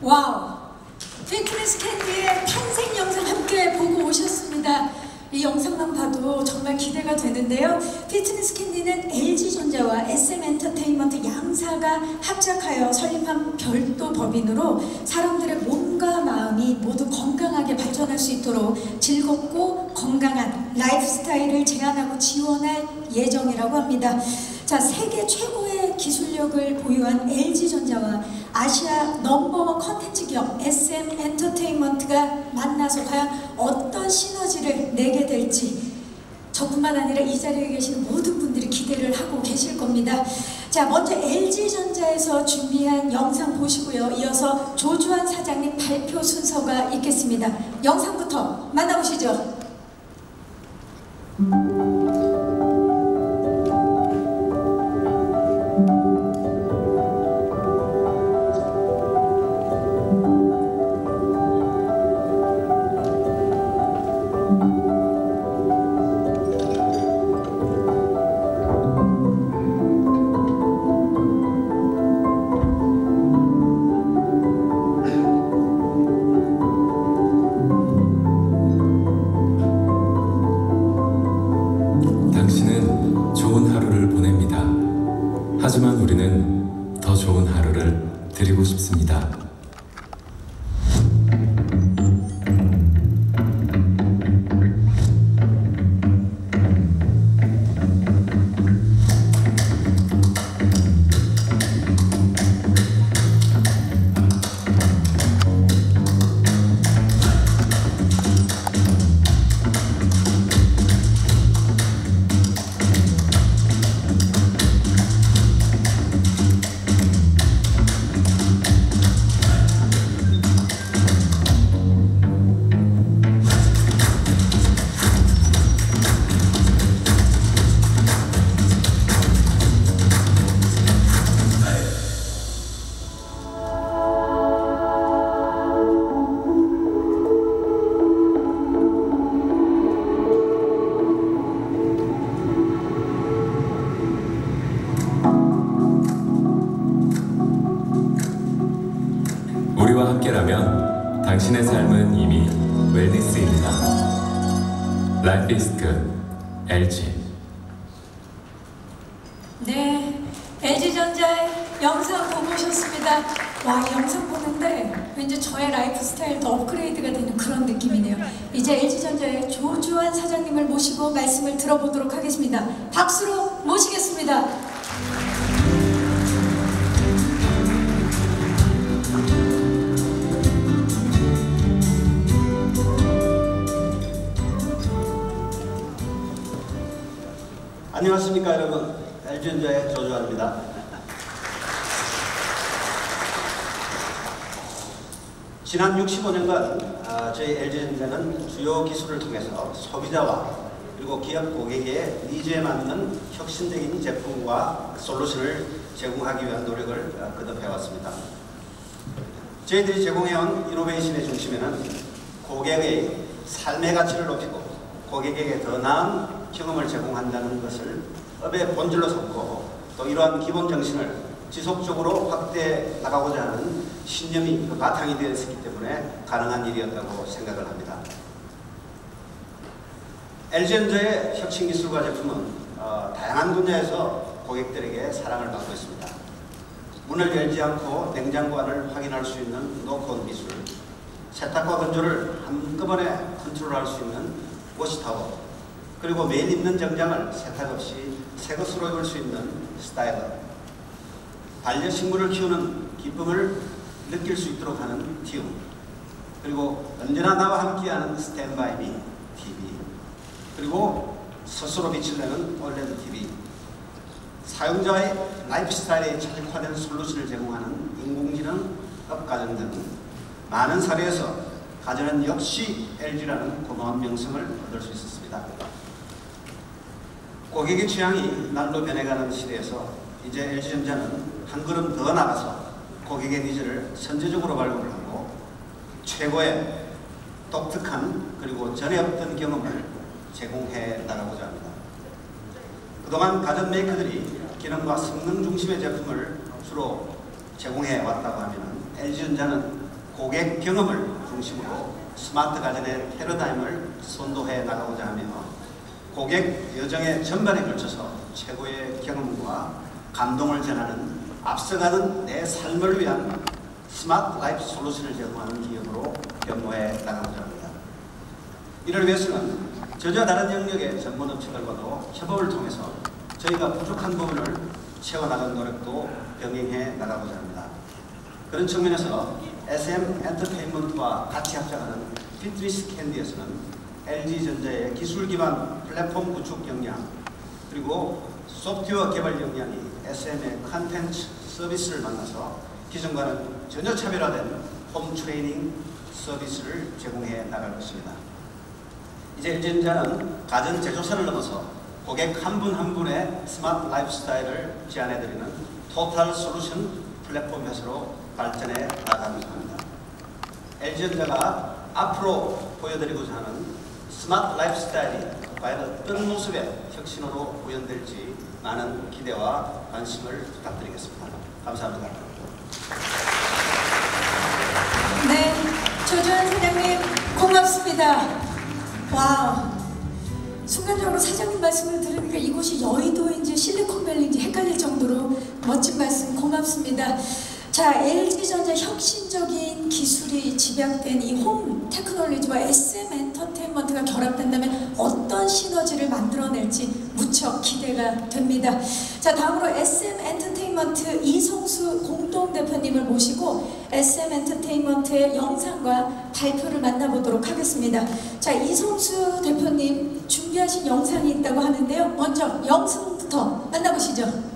와우! 피트니스 캔디의 탄생 영상 함께 보고 오셨습니다. 이 영상만 봐도 정말 기대가 되는데요. 피트니스 캔디는 LG전자와 SM엔터테인먼트 양사가 합작하여 설립한 별도 법인으로 사람들의 몸과 마음이 모두 건강하게 발전할 수 있도록 즐겁고 건강한 라이프 스타일을 제안하고 지원할 예정이라고 합니다. 자, 세계 최고의 기술력을 보유한 LG전자와 아시아 넘버원 컨텐츠 기업 SM엔터테인먼트가 만나서 과연 어떤 시너지를 내게 될지 저뿐만 아니라 이 자리에 계시는 모든 분들이 기대를 하고 계실 겁니다. 자, 먼저 LG전자에서 준비한 영상 보시고요. 이어서 조주환 사장님 발표 순서가 있겠습니다. 영상부터 만나보시죠. 하지만 우리는 더 좋은 하루를 드리고 싶습니다. 우리와 함께라면 당신의 삶은 이미 웰니스입니다. Life is good. LG. 네, LG전자의 영상 보고 오셨습니다. 와, 이 영상 보는데 왠지 저의 라이프 스타일도 업그레이드가 되는 그런 느낌이네요. 이제 LG전자의 조주환 사장님을 모시고 말씀을 들어보도록 하겠습니다. 박수로 모시겠습니다. 안녕하십니까 여러분, LG전자의 조주환입니다. 지난 65년간 저희 LG전자는 주요 기술을 통해서 소비자와 그리고 기업 고객의 니즈에 맞는 혁신적인 제품과 솔루션을 제공하기 위한 노력을 거듭해왔습니다. 저희들이 제공해온 이노베이션의 중심에는 고객의 삶의 가치를 높이고 고객에게 더 나은 경험을 제공한다는 것을 업의 본질로 삼고 또 이러한 기본 정신을 지속적으로 확대해 나가고자 하는 신념이 그 바탕이 되어 있었기 때문에 가능한 일이었다고 생각을 합니다. LG전자의 혁신기술과 제품은 다양한 분야에서 고객들에게 사랑을 받고 있습니다. 문을 열지 않고 냉장고 안을 확인할 수 있는 노콘 기술, 세탁과 건조를 한꺼번에 컨트롤할 수 있는 워시타워, 그리고 매일 입는 정장을 세탁 없이 새 것으로 입을 수 있는 스타일러, 반려식물을 키우는 기쁨을 느낄 수 있도록 하는 튜, 그리고 언제나 나와 함께하는 스탠바이미 TV, 그리고 스스로 빛을 내는 올레드 TV, 사용자의 라이프 스타일에 최적화된 솔루션을 제공하는 인공지능 업가전 등 많은 사례에서 가전은 역시 LG라는 고마운 명성을 얻을 수 있었습니다. 고객의 취향이 날로 변해가는 시대에서 이제 LG전자는 한 걸음 더 나가서 고객의 니즈를 선제적으로 발굴을 하고 최고의 독특한 그리고 전에 없던 경험을 제공해 나가고자 합니다. 그동안 가전 메이커들이 기능과 성능 중심의 제품을 주로 제공해 왔다고 하면 LG전자는 고객 경험을 중심으로 스마트 가전의 패러다임을 선도해 나가고자 하며 고객 여정의 전반에 걸쳐서 최고의 경험과 감동을 전하는 앞서가는 내 삶을 위한 스마트 라이프 솔루션을 제공하는 기업으로 변모해 나가고자 합니다. 이를 위해서는 전혀 다른 영역의 전문 업체들과도 협업을 통해서 저희가 부족한 부분을 채워나가는 노력도 병행해 나가고자 합니다. 그런 측면에서 SM 엔터테인먼트와 같이 합작하는 피트니스 캔디에서는 LG전자의 기술 기반 플랫폼 구축 역량 그리고 소프트웨어 개발 역량이 SM의 컨텐츠 서비스를 만나서 기존과는 전혀 차별화된 홈 트레이닝 서비스를 제공해 나갈 것입니다. 이제 LG전자는 가전 제조사를 넘어서 고객 한 분 한 분의 스마트 라이프 스타일을 제안해드리는 토탈 솔루션 플랫폼 회사로 발전해 나가고자 합니다. LG전자가 앞으로 보여드리고자 하는 스마트 라이프 스타일이 과연 어떤 모습의 혁신으로 구현될지 많은 기대와 관심을 부탁드리겠습니다. 감사합니다. 네, 조주환 사장님 고맙습니다. 와, 순간적으로 사장님 말씀을 들으니까 이곳이 여의도인지 실리콘밸리인지 헷갈릴 정도로 멋진 말씀 고맙습니다. 자, LG전자 혁신적인 기술이 집약된 이 홈 테크놀로지와 SM 엔터테인먼트가 결합된다면 어떤 시너지를 만들어낼지 무척 기대가 됩니다. 자, 다음으로 SM 엔터테인먼트 이성수 공동대표님을 모시고 SM 엔터테인먼트의 영상과 발표를 만나보도록 하겠습니다. 자, 이성수 대표님 준비하신 영상이 있다고 하는데요. 먼저 영상부터 만나보시죠.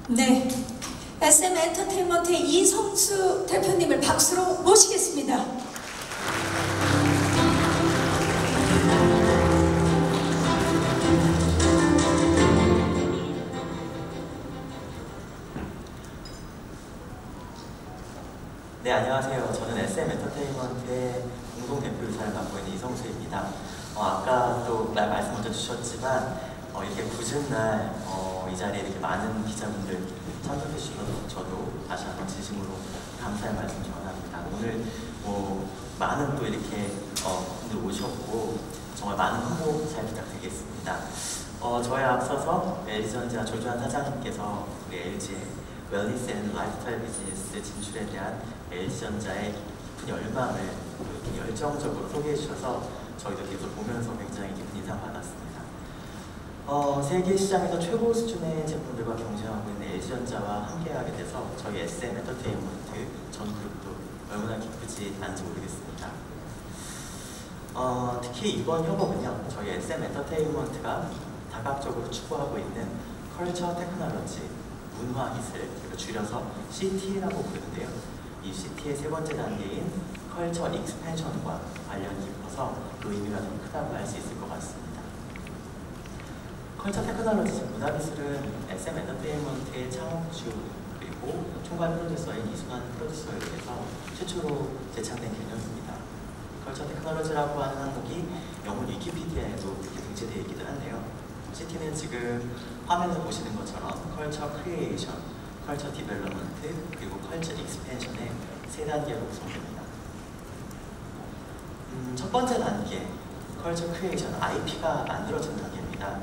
네, SM 엔터테인먼트의 이성수 대표님을 박수로 모시겠습니다. 네, 안녕하세요. 저는 SM 엔터테인먼트의 공동대표이사를 맡고 있는 이성수입니다. 아까 또 말씀 먼저 주셨지만 이렇게 굳은 날 이 자리에 이렇게 많은 기자분들 참석해 주셔서 저도 다시 한번 진심으로 감사의 말씀 전합니다. 오늘 많은 또 이렇게 분들 오셨고 정말 많은 홍보 잘 부탁드리겠습니다. 저에 앞서서 LG전자 조주환 사장님께서 우리 LG의 웰니스 앤 라이프스타일 비즈니스 진출에 대한 LG전자의 깊은 열망을 이렇게 열정적으로 소개해 주셔서 저희도 계속 보면서 굉장히 깊은 인상 받았습니다. 세계 시장에서 최고 수준의 제품들과 경쟁하고 있는 LG전자와 함께하게 돼서 저희 SM 엔터테인먼트 전 그룹도 얼마나 기쁘지 않은지 모르겠습니다. 특히 이번 협업은요, 저희 SM 엔터테인먼트가 다각적으로 추구하고 있는 컬처 테크놀로지, 문화 기술, 그리고 줄여서 CT라고 부르는데요. 이 CT의 세 번째 단계인 컬처 익스펜션과 관련이 깊어서 그 의미가 좀 크다고 할 수 있을 것 같습니다. 컬처 테크놀로지 문화기술은 SM 엔터테인먼트의 창업주 그리고 총괄 프로듀서인 이순환 프로듀서에 의해서 최초로 제창된 개념입니다. 컬처 테크놀로지라고 하는 항목이 영문 위키피디아에도 등재되어 있기도 한데요. CT는 지금 화면에서 보시는 것처럼 컬처 크리에이션, 컬처 디벨롭먼트, 그리고 컬처 익스펜션의 세 단계로 구성됩니다. 첫 번째 단계, 컬처 크리에이션, IP가 만들어진 단계입니다.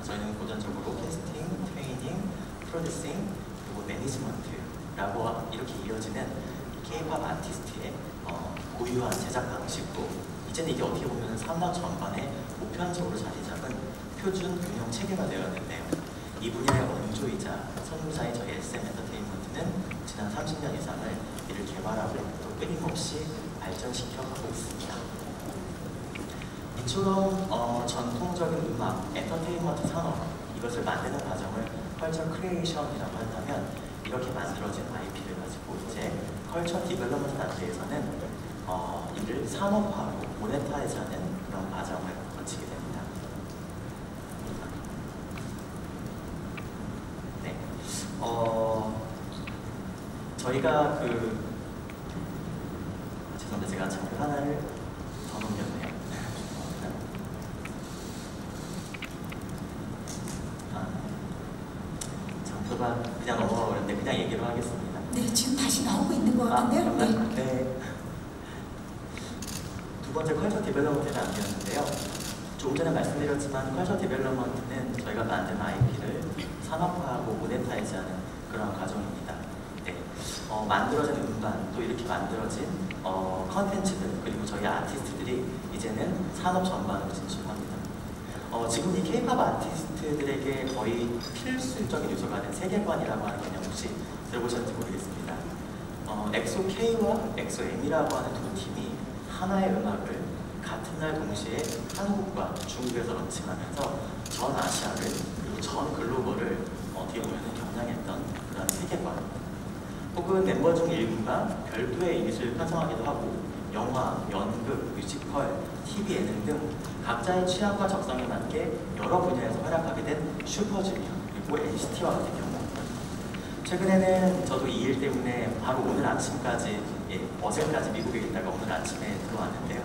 저희는 고전적으로 캐스팅, 트레이닝, 프로듀싱, 그리고 매니지먼트라고 이렇게 이어지는 K-팝 아티스트의 고유한 제작 방식으로 이제는 이게 어떻게 보면 산업 전반에 보편적으로 자리 잡은 표준 균형 체계가 되었는데요. 이 분야의 원조이자 선구자인 저희 SM 엔터테인먼트는 지난 30년 이상을 이를 개발하고 또 끊임없이 발전시켜 가고 있습니다. 이처럼 전통적인 음악, 엔터테인먼트 산업 이것을 만드는 과정을 컬처 크리에이션이라고 한다면 이렇게 만들어진 IP를 가지고 이제 컬처 디벨롭먼트 단계에서는 이를 산업화하고 모네타이즈하는 그런 과정을 거치게 됩니다. 네, 저희가 죄송합니다. 제가 자료 하나를 더 넘겼네요. 장표가 그냥 넘어가 버렸는데 그냥 얘기로 하겠습니다. 네, 지금 다시 나오고 있는 것 같은데요. 네. 두 번째 컬처 디벨롭먼트 단계였는데요. 조금 전에 말씀드렸지만 컬처 디벨롭먼트는 저희가 만든 IP를 산업화하고 모네타이즈하는 그런 과정입니다. 네. 만들어진 음반 또 이렇게 만들어진 컨텐츠들 그리고 저희 아티스트들이 이제는 산업 전반으로 진출합니다. 지금 이 K-팝 아티스트들에게 거의 필수적인 요소가 된 세계관이라고 하는 개념 혹시 들어보셨는지 모르겠습니다. 엑소 K와 엑소 M이라고 하는 두 팀이 하나의 음악을 같은 날 동시에 한국과 중국에서 런칭하면서 전 아시아를 그리고 전 글로벌을 어떻게 보면 겨냥했던 그런 세계관, 혹은 멤버 중 일부가 별도의 이미지를 편성하기도 하고 영화, 연극, 뮤지컬, TV 예능 등 각자의 취향과 적성에 맞게 여러 분야에서 활약하게 된 슈퍼주니어 그리고 NCT와 같은 경우, 최근에는 저도 이 일 때문에 바로 오늘 아침까지 어제까지 미국에 있다가 오늘 아침에 들어왔는데요.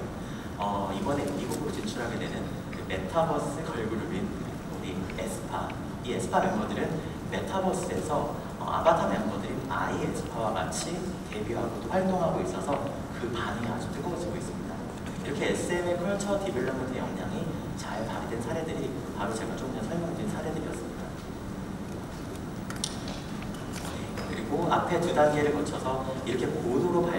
이번에 미국으로 진출하게 되는 그 메타버스 걸그룹인 우리 에스파, 이 에스파 멤버들은 메타버스에서 아바타 멤버들인 아이 에스파와 같이 데뷔하고 또 활동하고 있어서 그 반응이 아주 뜨거워지고 있습니다. 이렇게 SM의 컬처 디벨롭먼트 역량이 잘 발휘된 사례들이 바로 제가 좀 전에 설명드린 사례들이었습니다. 그리고 앞에 두 단계를 거쳐서 이렇게 고도로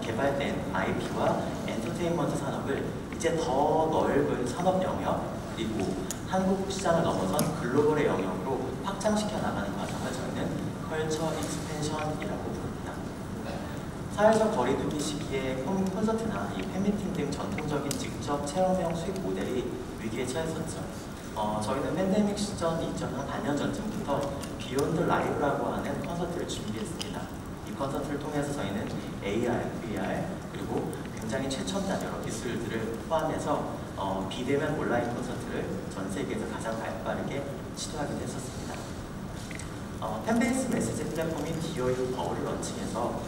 개발된 IP와 엔터테인먼트 산업을 이제 더 넓은 산업 영역 그리고 한국 시장을 넘어선 글로벌의 영역으로 확장시켜 나가는 과정을 저희는 컬처 익스펜션이라고 부릅니다. 사회적 거리두기 시기에 콘서트나 이 팬미팅 등 전통적인 직접 체험형 수익 모델이 위기에 처했었죠. 저희는 팬데믹 시점 2.4년 전쯤부터 비욘드 라이브라고 하는 콘서트를 준비했습니다. 이 콘서트를 통해서 저희는 AR, VR 그리고 굉장히 최첨단 여러 기술들을 포함해서 비대면 온라인 콘서트를 전 세계에서 가장 발빠르게 시도하게 됐었습니다. 팬베이스 메시지 플랫폼인 DOU 버를 런칭해서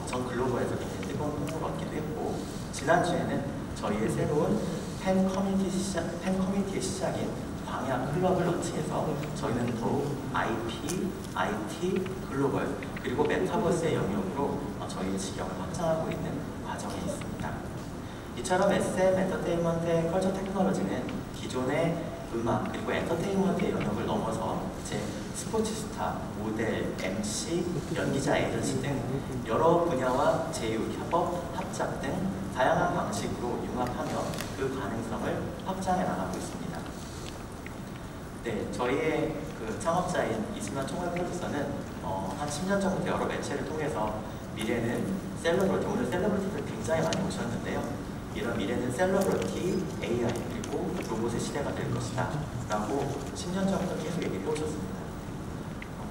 전 글로벌에서 굉장히 뜨거운 홍보를 얻기도 했고, 지난주에는 저희의 새로운 팬 커뮤니티의 시작인 광야 클럽을 런칭해서 저희는 더욱 IP, IT, 글로벌 그리고 메타버스의 영역으로 저희의 지경을 확장하고 있는 과정에 있습니다. 이처럼 SM 엔터테인먼트의 컬처 테크놀로지는 기존의 음악 그리고 엔터테인먼트의 영역을 넘어서 이제 스포츠 스타, 모델, MC, 연기자 에이전시 등 여러 분야와 제휴, 협업, 합작 등 다양한 방식으로 융합하며 그 가능성을 확장해 나가고 있습니다. 네, 저희의 그 창업자인 이승만 총괄 프로듀서는 한 10년 전부터 여러 매체를 통해서 미래는 셀러브리티, 오늘 셀러브리티들 굉장히 많이 오셨는데요. 이런 미래는 셀러브리티, AI 그리고 로봇의 시대가 될 것이다 라고 10년 전부터 계속 얘기를 해오셨습니다.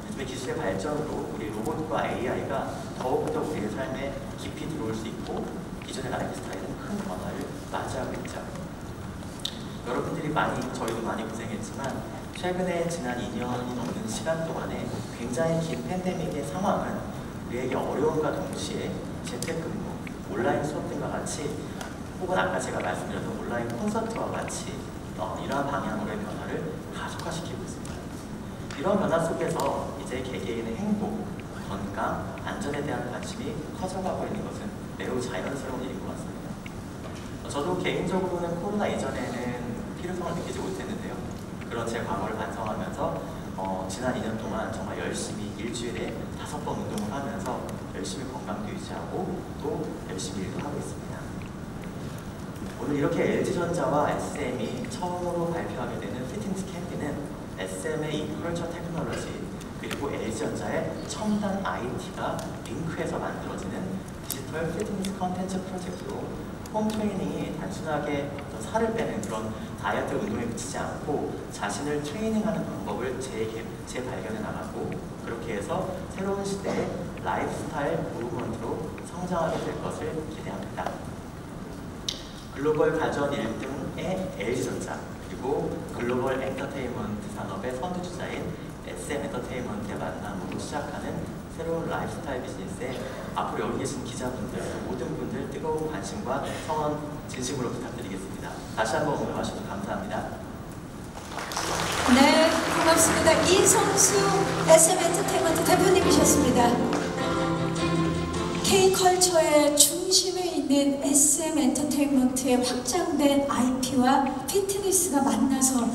요즘에 기술의 발전으로 우리 로봇과 AI가 더욱더 우리의 삶에 깊이 들어올 수 있고 기존의 라이프 스타일은 큰 변화를 맞이하고 있죠. 여러분들이 저희도 많이 고생했지만 최근에 지난 2년이 넘는 시간 동안에 굉장히 긴 팬데믹의 상황은 우리에게 어려움과 동시에 재택근무, 온라인 수업 등과 같이 혹은 아까 제가 말씀드렸던 온라인 콘서트와 같이 이러한 방향으로의 변화를 가속화시키고 있습니다. 이런 변화 속에서 이제 제 개개인의 행복, 건강, 안전에 대한 관심이 커져가고 있는 것은 매우 자연스러운 일인 것 같습니다. 저도 개인적으로는 코로나 이전에는 필요성을 느끼지 못했는데요. 그런 제 과거를 반성하면서 지난 2년 동안 정말 열심히 일주일에 5번 운동을 하면서 열심히 건강도 유지하고 또 열심히 일도 하고 있습니다. 오늘 이렇게 LG전자와 SM이 처음으로 발표하게 되는 피트니스 캔디는 SM의 인플루언셜 테크놀로지 그리고 LG전자의 첨단 IT가 링크해서 만들어지는 디지털 피트니스 컨텐츠 프로젝트로 홈 트레이닝이 단순하게 살을 빼는 그런 다이어트 운동에 그치지 않고 자신을 트레이닝하는 방법을 재발견해 나가고 그렇게 해서 새로운 시대의 라이프스타일 무브먼트로 성장하게 될 것을 기대합니다. 글로벌 가전 1등의 LG전자 그리고 글로벌 엔터테인먼트 산업의 선두주자인 SM 엔터테인먼트의 만남으로 시작하는 새로운 라이프스타일 비즈니스에 앞으로 여기 계신 기자분들, 모든 분들 뜨거운 관심과 성원 진심으로 부탁드리겠습니다. 다시 한번 오늘 와주셔서 감사합니다. 네, 고맙습니다. 이성수 SM 엔터테인먼트 대표님이셨습니다. K컬처의 중심에 있는 SM 엔터테인먼트의 확장된 IP와 피트니스가 만나서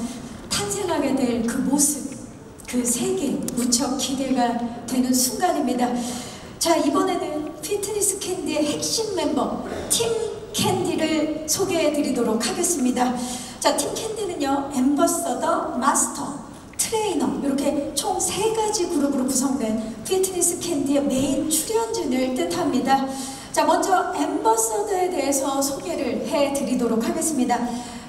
탄생하게 될 그 모습, 그 세계 무척 기대가 되는 순간입니다. 자, 이번에는 피트니스 캔디의 핵심 멤버 팀 캔디를 소개해 드리도록 하겠습니다. 자, 팀 캔디는요, 앰버서더, 마스터, 트레이너 이렇게 총 3가지 그룹으로 구성된 피트니스 캔디의 메인 출연진을 뜻합니다. 자, 먼저 앰버서더에 대해서 소개를 해드리도록 하겠습니다.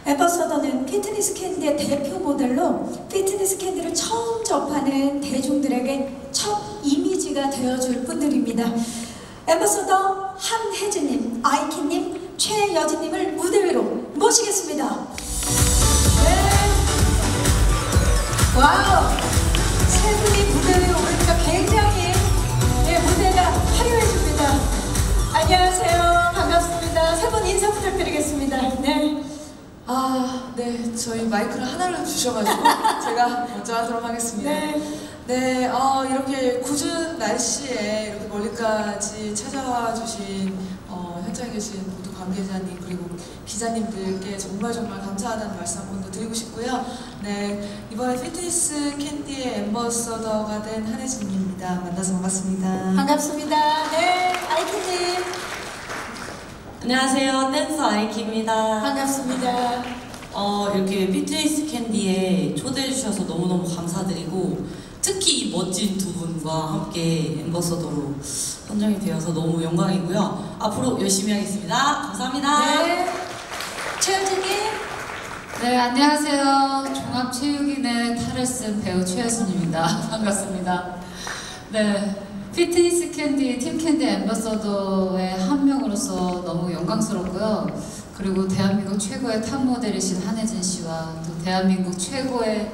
앰버서더는 피트니스 캔디의 대표 모델로 피트니스 캔디를 처음 접하는 대중들에게 첫 이미지가 되어줄 분들입니다. 앰버서더 한혜진님, 아이키님, 최여진님을 무대 위로 모시겠습니다. 네. 와우! 세 분이 무대 위로 오니까 굉장히 무대가 화려해집니다. 안녕하세요. 반갑습니다. 세 분 인사 부탁드리겠습니다. 네. 네, 저희 마이크를 하나를 주셔가지고 제가 먼저 하도록 하겠습니다. 네, 이렇게 궂은 날씨에 이렇게 멀리까지 찾아와 주신 현장에 계신 모두 관계자님 그리고 기자님들께 정말 감사하다는 말씀 한 번 더 드리고 싶고요. 네, 이번에 피트니스 캔디의 앰버서더가 된 한혜진입니다. 만나서 반갑습니다. 반갑습니다. 네, 아이키님. 안녕하세요. 댄서 아이키입니다. 반갑습니다. 이렇게 피트니스 캔디에 초대해 주셔서 너무너무 감사드리고 특히 이 멋진 두 분과 함께 앰버서더로 선정이 되어서 너무 영광이고요. 앞으로 열심히 하겠습니다. 감사합니다. 네. 최여진님. 네, 안녕하세요. 종합체육인의 탈을 쓴 배우 최여진입니다. 반갑습니다. 네, 피트니스 캔디, 팀 캔디 앰버서더의 한 명으로서 너무 영광스럽고요. 그리고 대한민국 최고의 탑 모델이신 한혜진 씨와 또 대한민국 최고의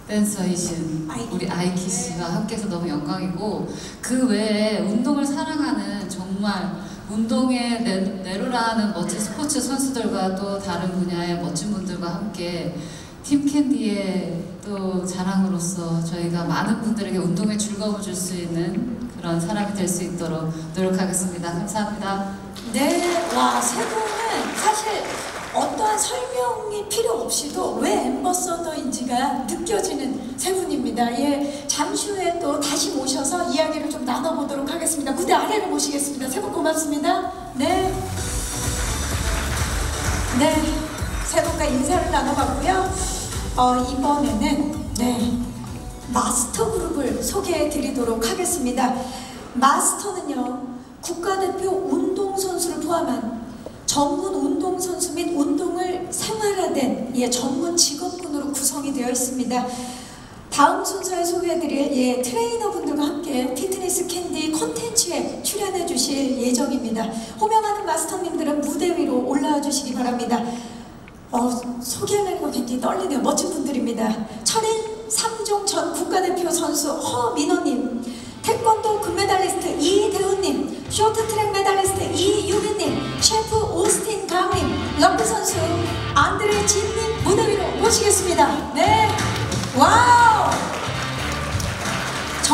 댄서이신 우리 아이키 씨와 함께해서 너무 영광이고, 그 외에 운동을 사랑하는 정말 운동에 내로라는 멋진 스포츠 선수들과 또 다른 분야의 멋진 분들과 함께 팀 캔디의 또 자랑으로서 저희가 많은 분들에게 운동의 즐거움을 줄 수 있는 그런 사람이 될 수 있도록 노력하겠습니다. 감사합니다. 네, 와, 세 분은 사실 어떠한 설명이 필요 없이도 왜 앰버서더인지가 느껴지는 세 분입니다. 예, 잠시 후에 또 다시 모셔서 이야기를 좀 나눠보도록 하겠습니다. 무대 아래로 모시겠습니다. 세 분 고맙습니다. 네. 네, 세 분과 인사를 나눠봤고요. 이번에는 마스터 그룹을 소개해 드리도록 하겠습니다. 마스터는요, 국가대표 운동선수를 포함한 전문 운동선수 및 운동을 생활화된 전문 직업군으로 구성이 되어 있습니다. 다음 순서에 소개해드릴 트레이너분들과 함께 피트니스 캔디 콘텐츠에 출연해 주실 예정입니다. 호명하는 마스터님들은 무대 위로 올라와 주시기 바랍니다. 소개하려니까 굉장히 떨리네요. 멋진 분들입니다. 철인 3종 전 국가대표 선수 허민호님, 태권도 금메달리스트 이대훈님, 쇼트트랙 메달리스트 이유빈님, 셰프 오스틴 강님, 럭비 선수 안드레 진님 무대 위로 모시겠습니다. 네, 와우!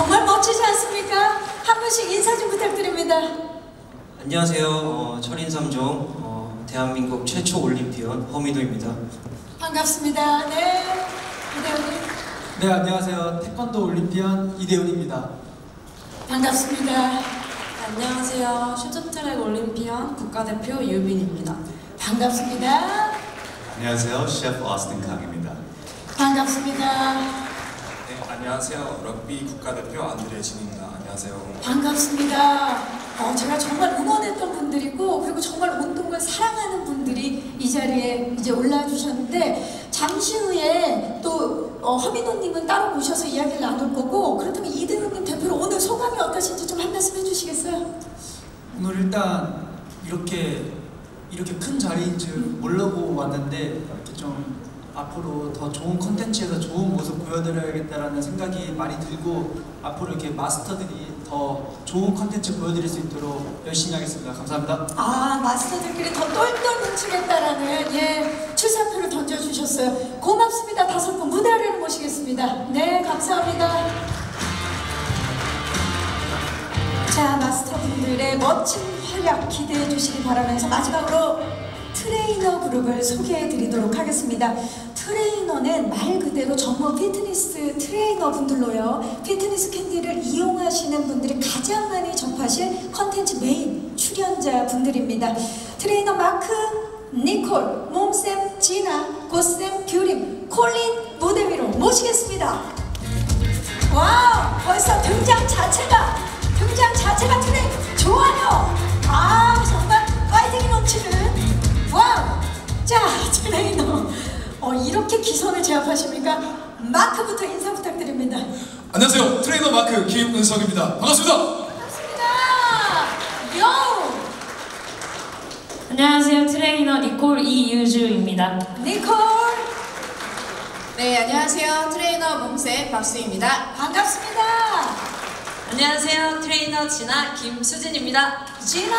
정말 멋지지 않습니까? 한 분씩 인사 좀 부탁드립니다. 안녕하세요. 철인삼종 대한민국 최초 올림피언 허민호입니다. 반갑습니다. 네, 이대훈님. 네, 안녕하세요. 태권도 올림피언 이대훈입니다. 반갑습니다. 안녕하세요. 슈트트랙 올림피언 국가대표 유빈입니다. 반갑습니다. 안녕하세요. 셰프 어스틴 강입니다. 반갑습니다. 네, 안녕하세요. 럭비 국가대표 안드레 진입니다. 안녕하세요. 반갑습니다. 제가 정말 응원했던 분들이고 그리고 정말 운동을 사랑하는 분들이 이 자리에 이제 올라주셨는데 잠시 후에 또 허민호님은 따로 모셔서 이야기를 나눌 거고 그렇다면 이대훈님 대표로 오늘 소감이 어떠신지 좀 한 말씀 해주시겠어요? 오늘 일단 이렇게 큰 자리인 줄 모르고 왔는데 이렇게 좀 앞으로 더 좋은 콘텐츠에서 좋은 모습 보여드려야겠다라는 생각이 많이 들고 앞으로 이렇게 마스터들이 더 좋은 콘텐츠 보여드릴 수 있도록 열심히 하겠습니다. 감사합니다. 마스터들끼리 더 똘똘 뭉치겠다라는 출사표를 던져주셨어요. 고맙습니다. 5분 무대 아래로 모시겠습니다. 네, 감사합니다. 자, 마스터분들의 멋진 활약 기대해 주시기 바라면서 마지막으로 트레이너 그룹을 소개해 드리도록 하겠습니다. 트레이너는 말 그대로 전문 피트니스 트레이너 분들로요. 피트니스 캔디를 이용하시는 분들이 가장 많이 접하실 컨텐츠 메인 출연자 분들입니다. 트레이너 마크, 니콜, 몸쌤, 지나, 고쌤, 뷰림, 콜린 무대 위로 모시겠습니다. 와우! 벌써 등장 자체가 트레이너 좋아요! 정말 파이팅이 넘치는 와우! 자, 트레이너 이렇게 기선을 제압하십니까? 마크부터 인사 부탁드립니다. 안녕하세요. 트레이너 마크 김은석입니다. 반갑습니다. 반갑습니다. 요! 안녕하세요. 트레이너 니콜 이유주입니다. 니콜! 네, 안녕하세요. 트레이너 몸쌤 박수입니다. 반갑습니다. 안녕하세요. 트레이너 진아 김수진입니다. 지나!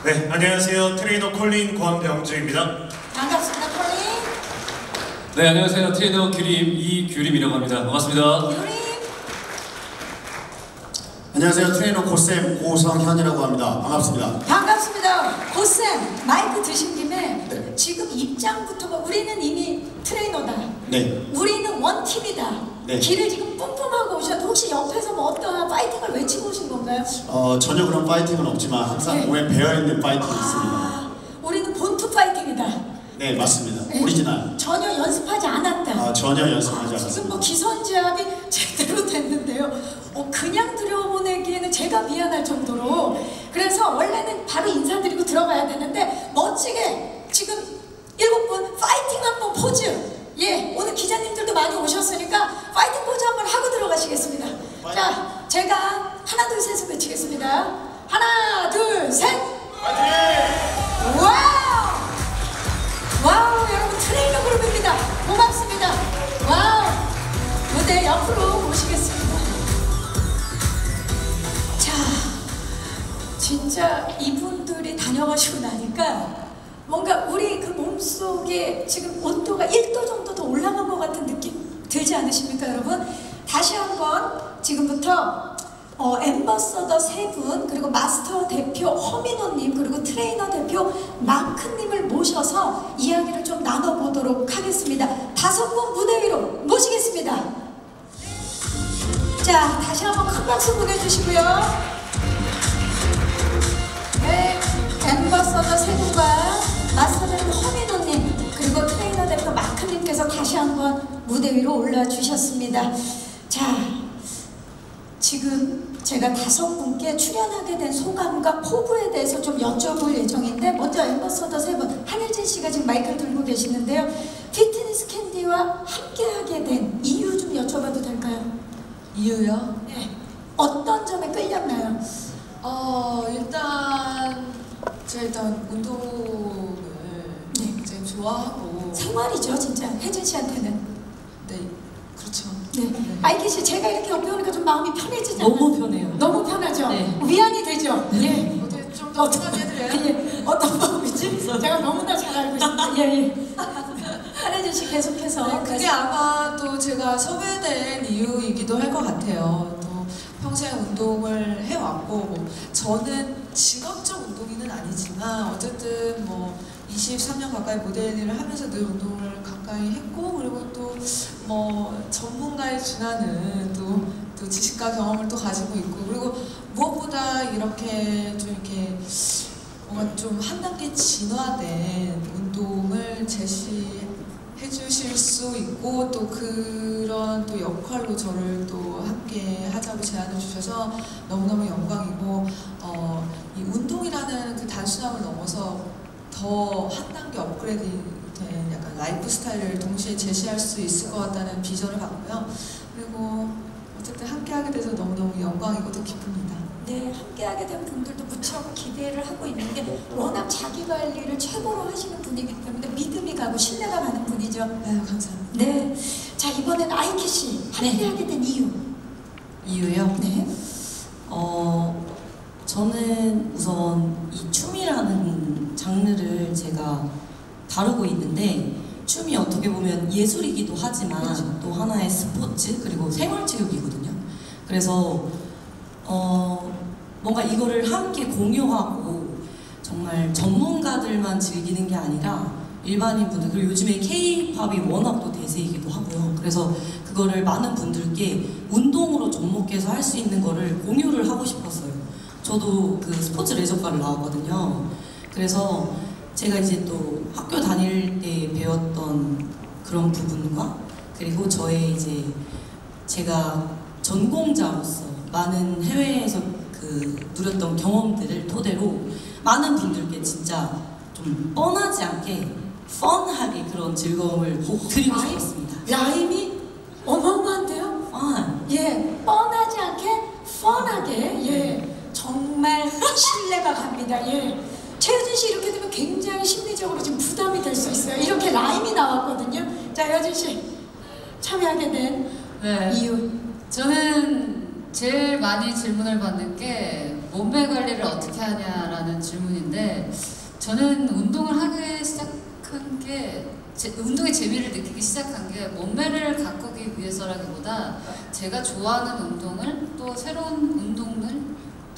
네, 안녕하세요. 트레이너 콜린 권병주입니다. 반갑습니다. 콜린! 네, 안녕하세요. 트레이너 규림 이규림이라고 합니다. 반갑습니다. 유림! 안녕하세요. 트레이너 고쌤 고성현이라고 합니다. 반갑습니다. 반갑습니다. 고쌤 마이크 드신 김에 지금 입장부터가 우리는 이미 트레이너다. 네. 우리는 원팀이다. 네. 길을 지금 뿜뿜하고 오셨는데 혹시 옆에서 뭐 어떠한 파이팅을 외치고 오신 건가요? 전혀 그런 파이팅은 없지만 항상 네. 몸에 배어있는 파이팅이 있습니다. 우리는 본투 파이팅이다. 네, 맞습니다. 네. 오리지널. 전혀 연습하지 않았다. 전혀 연습하지 않았습니다. 지금 뭐 기선제압이 제대로 됐는데요. 그냥 들여보내기에는 제가 미안할 정도로 그래서 원래는 바로 인사드리고 들어가야 되는데 멋지게 지금 7분 파이팅 한번 포즈 오늘 기자님들도 많이 오셨으니까 파이팅 포즈 한번 하고 들어가시겠습니다. 자, 제가 하나 둘 셋을 외치겠습니다. 하나 둘 셋 파이팅! 와우 여러분 트레이너 그룹입니다. 고맙습니다. 와우 무대 옆으로 모시겠습니다. 자, 진짜 이분들이 다녀가시고 나니까 뭔가 우리 그 몸속에 지금 온도가 1도 정도 더 올라간 것 같은 느낌 들지 않으십니까 여러분? 다시 한번 지금부터 앰버서더 3분 그리고 마스터 대표 허민호님 그리고 트레이너 대표 마크님을 모셔서 이야기를 좀 나눠보도록 하겠습니다. 5분 무대 위로 모시겠습니다. 자, 다시 한번 큰 박수 보내주시고요. 네, 앰버서더 3분과 마스터 대표 허민호님 그리고 트레이너 대표 마크님께서 다시 한번 무대 위로 올라주셨습니다. 자, 지금 제가 5분께 출연하게 된 소감과 포부에 대해서 좀 여쭤볼 예정인데 먼저 앰버서더 3분 한일진 씨가 지금 마이크를 들고 계시는데요. 피트니스 캔디와 함께하게 된 이유 좀 여쭤봐도 될까요? 이유요? 네. 어떤 점에 끌렸나요? 일단 운동을 굉장히 좋아하고 생활이죠 진짜 혜진 씨한테는. 네, 그렇죠. 네. 아이키 씨 제가 이렇게 옆에 오니까 좀 마음이 편해지잖아요. 너무 편해요. 너무 편하죠? 네. 위안이 되죠? 예. 어떻게 좀 더 편하게 해드려요? 어떤 마음이지? 제가 너무나 잘 알고 있습니다. 예. 한혜진 씨 계속해서. 네, 그게 아마 또 제가 섭외된 이유이기도 할 것 같아요. 또 평생 운동을 해왔고, 뭐 저는 직업적 운동인은 아니지만 어쨌든 뭐 23년 가까이 모델 일을 하면서 늘 운동을 가까이 했고, 그리고 또 뭐 전문가에 준하는 또 지식과 경험을 또 가지고 있고, 그리고 무엇보다 이렇게 좀 이렇게 뭔가 좀 한 단계 진화된 운동을 제시해 주실 수 있고, 또 그런 또 역할로 저를 또 함께 하자고 제안을 주셔서 너무너무 영광이고, 이 운동이라는 그 단순함을 넘어서 더 한 단계 업그레이드 된 약간 라이프 스타일을 동시에 제시할 수 있을 것 같다는 비전을 갖고요. 그리고 어쨌든 함께 하게 돼서 너무너무 영광이고 또 기쁩니다. 네, 함께하게 된 분들도 무척 기대를 하고 있는 게 워낙 자기 관리를 최고로 하시는 분이기 때문에 믿음이 가고 신뢰가 가는 분이죠. 네, 감사합니다. 네, 자 이번엔 아이키 씨 함께하게 된 이유요? 네. 저는 우선 이 춤이라는 장르를 제가 다루고 있는데, 춤이 어떻게 보면 예술이기도 하지만 그렇죠. 또 하나의 스포츠 그리고 생활체육이거든요. 그래서 뭔가 이거를 함께 공유하고 정말 전문가들만 즐기는 게 아니라 일반인 분들, 그리고 요즘에 K-팝이 워낙 또 대세이기도 하고요. 그래서 그거를 많은 분들께 운동으로 접목해서 할 수 있는 거를 공유를 하고 싶었어요. 저도 그 스포츠 레저과를 나왔거든요. 그래서 제가 이제 또 학교 다닐 때 배웠던 그런 부분과, 그리고 저의 이제 제가 전공자로서 많은 해외에서 그 누렸던 경험들을 토대로 많은 분들께 진짜 좀 뻔하지 않게 펀하게 그런 즐거움을 꼭 드리고 싶었습니다. 라임이 어마어마한데요? 예, 뻔하지 않게 펀하게, 예, 정말 신뢰가 갑니다. 예. 최효진 씨 이렇게 되면 굉장히 심리적으로 좀 부담이 될 수 있어요. 이렇게 라임이 나왔거든요. 자, 효진 씨 참여하게 된 이유. 저는 제일 많이 질문을 받는 게 몸매 관리를 어떻게 하냐라는 질문인데, 저는 운동을 하기 시작한 게 운동의 재미를 느끼기 시작한 게 몸매를 가꾸기 위해서라기보다 제가 좋아하는 운동을 또 새로운 운동을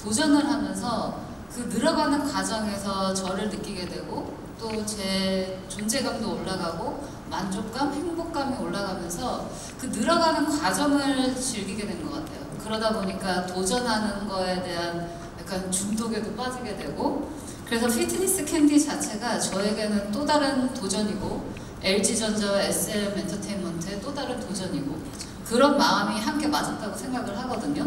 도전을 하면서 그 늘어가는 과정에서 저를 느끼게 되고, 또 제 존재감도 올라가고 만족감, 행복감이 올라가면서 그 늘어가는 과정을 즐기게 된 것 같아요. 그러다 보니까 도전하는 거에 대한 약간 중독에도 빠지게 되고, 그래서 피트니스 캔디 자체가 저에게는 또 다른 도전이고, LG전자와 SM 엔터테인먼트의 또 다른 도전이고, 그런 마음이 함께 맞았다고 생각을 하거든요.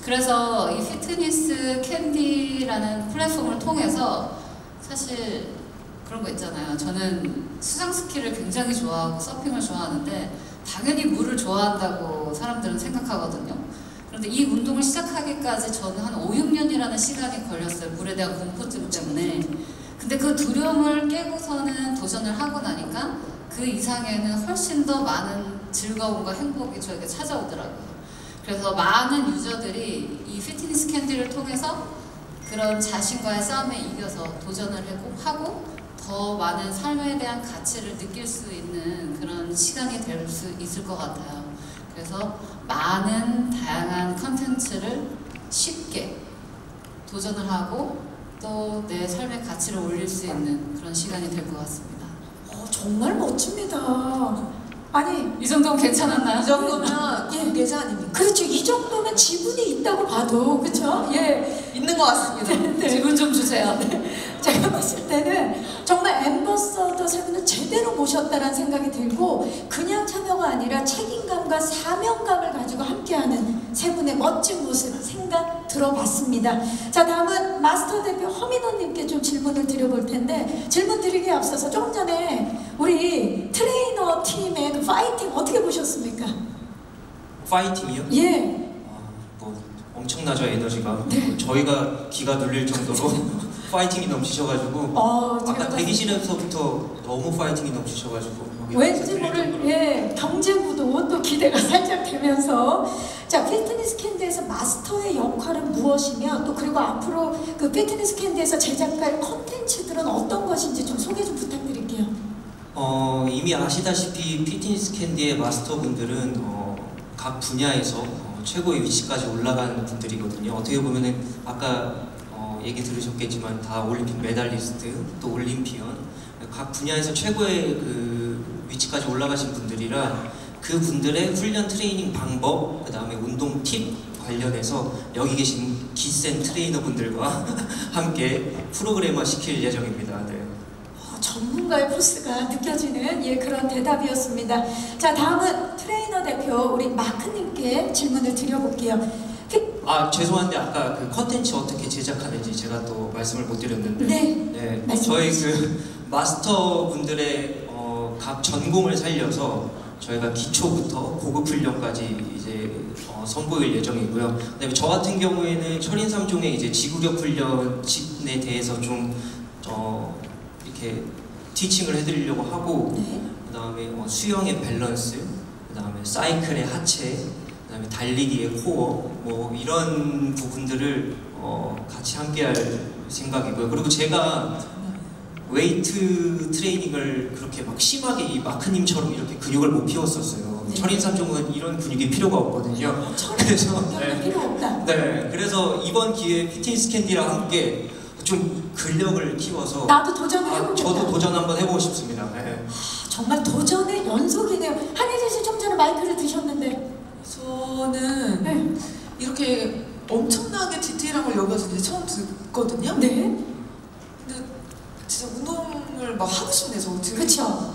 그래서 이 피트니스 캔디라는 플랫폼을 통해서 사실 그런 거 있잖아요. 저는 수상 스키를 굉장히 좋아하고 서핑을 좋아하는데 당연히 물을 좋아한다고 사람들은 생각하거든요. 그런데 이 운동을 시작하기까지 저는 한 5, 6년이라는 시간이 걸렸어요. 물에 대한 공포증 때문에. 근데 그 두려움을 깨고서는 도전을 하고 나니까 그 이상에는 훨씬 더 많은 즐거움과 행복이 저에게 찾아오더라고요. 그래서 많은 유저들이 이 피트니스 캔디를 통해서 그런 자신과의 싸움에 이겨서 도전을 하고 더 많은 삶에 대한 가치를 느낄 수 있는 그런 시간이 될 수 있을 것 같아요. 그래서 많은 다양한 컨텐츠를 쉽게 도전을 하고 또 내 삶의 가치를 올릴 수 있는 그런 시간이 될 것 같습니다. 정말 멋집니다. 아니 이 정도면 괜찮았나요? 이 정도면 관계자 아닙니까? 그렇죠. 이 정도면 지분이 있다고 봐도, 그렇죠? 예, 있는 것 같습니다. 네. 지분 좀 주세요. 제가 봤을 때는 정말 앰버서더 세 분을 제대로 모셨다는 생각이 들고, 그냥 참여가 아니라 책임감과 사명감을 가지고 함께하는 세 분의 멋진 모습 생각 들어봤습니다. 자, 다음은 마스터 대표 허민호님께 좀 질문을 드려볼 텐데, 질문 드리기에 앞서서 조금 전에 우리 트레이너 팀의 그 파이팅 어떻게 보셨습니까? 파이팅이요? 예. 뭐 엄청나죠, 에너지가. 네. 저희가 기가 눌릴 정도로 파이팅이 넘치셔가지고 아까 대기실에서부터 너무 파이팅이 넘치셔가지고 왠지 모를, 예, 경제구도 또 기대가 살짝 되면서, 자, 피트니스 캔디에서 마스터의 역할은 무엇이며, 또 그리고 앞으로 그 피트니스 캔디에서 제작할 컨텐츠들은 어떤 것인지 좀 소개 좀 부탁드릴게요. 이미 이미 아시다시피 피트니스 캔디의 마스터분들은 각 분야에서 최고의 위치까지 올라간 분들이거든요. 어떻게 보면은 아까 얘기 들으셨겠지만 다 올림픽 메달리스트, 또 올림피언, 각 분야에서 최고의 그 위치까지 올라가신 분들이라 그 분들의 훈련 트레이닝 방법, 그 다음에 운동 팁 관련해서 여기 계신 기센 트레이너분들과 함께 프로그래머 시킬 예정입니다. 네. 전문가의 포스가 느껴지는 그런 대답이었습니다. 자, 다음은 트레이너 대표 우리 마크님께 질문을 드려볼게요. 죄송한데 아까 그 컨텐츠 어떻게 제작하는지 제가 또 말씀을 못 드렸는데 네, 저희 그 마스터 분들의 각 전공을 살려서 저희가 기초부터 고급 훈련까지 이제 선보일 예정이고요. 그다음에 저 같은 경우에는 철인3종의 이제 지구력 훈련에 대해서 좀 이렇게 티칭을 해드리려고 하고, 그다음에 수영의 밸런스, 그다음에 사이클의 하체, 그다음에 달리기의 코어, 뭐 이런 부분들을 같이 함께할 생각이고요. 그리고 제가 웨이트 트레이닝을 그렇게 막 심하게 이 마크님처럼 이렇게 근육을 못 키웠었어요. 철인3종은 이런 근육이 필요가 없거든요. 그래서 필요 없다. 네, 그래서 이번 기회에 피트니스 캔디랑 함께 좀 근력을 키워서 나도 도전을 해보겠다. 저도 도전 한번 해보고 싶습니다. 네. 정말 도전의 연속이네요. 한혜진 씨 좀 전에 마이크를 드셨는데 저는 이렇게 엄청나게 디테일한 걸 여기서 이제 처음 듣거든요. 네. 근데 진짜 운동을 막 하고 싶네요. 저 그렇죠.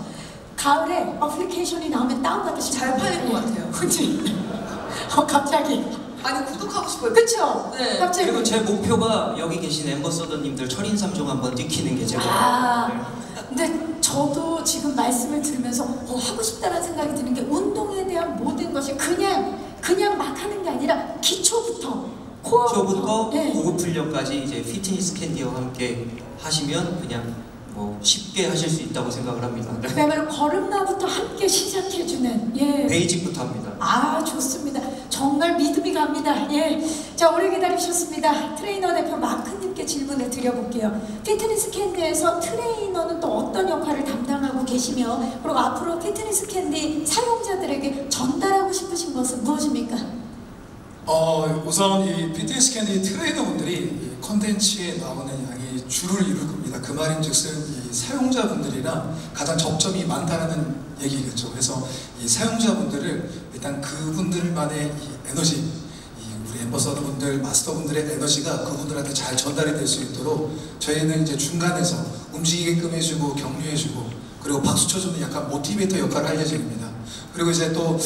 가을에 어플리케이션이 나오면 다운받으시면 잘 팔릴 것 같아요. 그치? 갑자기. 아니 구독하고 싶어요. 그쵸? 네. 갑자기. 그리고 제 목표가 여기 계신 엠버서더님들 철인3종 한번 뛰키는 게 제가 근데 저도 지금 말씀을 들으면서 하고 싶다는 생각이 드는 게 운동에 대한 모든 것이 그냥 막 하는 게 아니라 기초부터 기초부터 고급 훈련까지 이제 피트니스 캔디와 함께 하시면 그냥 뭐 쉽게 하실 수 있다고 생각을 합니다. 그야말로 걸음마부터 함께 시작해주는 베이직부터 합니다. 좋습니다. 정말 믿음이 갑니다. 자, 오래 기다리셨습니다. 트레이너 대표 마크님께 질문을 드려볼게요. 피트니스 캔디에서 트레이너는 또 어떤 역할을 담당하고 계시며, 그리고 앞으로 피트니스 캔디 사용자들에게 전달하고 싶으신 것은 무엇입니까? 우선 이 피트니스 캔디 트레이너분들이 이 콘텐츠에 나오는 양이 주를 이룰 겁니다. 그 말인즉슨 이 사용자분들이랑 가장 접점이 많다는 얘기겠죠. 그래서 이 사용자분들을 일단 그분들만의 이 에너지, 우리 엠버서더분들, 마스터분들의 에너지가 그분들한테 잘 전달이 될 수 있도록 저희는 이제 중간에서 움직이게끔 해주고 격려해주고 그리고 박수 쳐주는 약간 모티베이터 역할을 할 예정입니다. 그리고 이제 또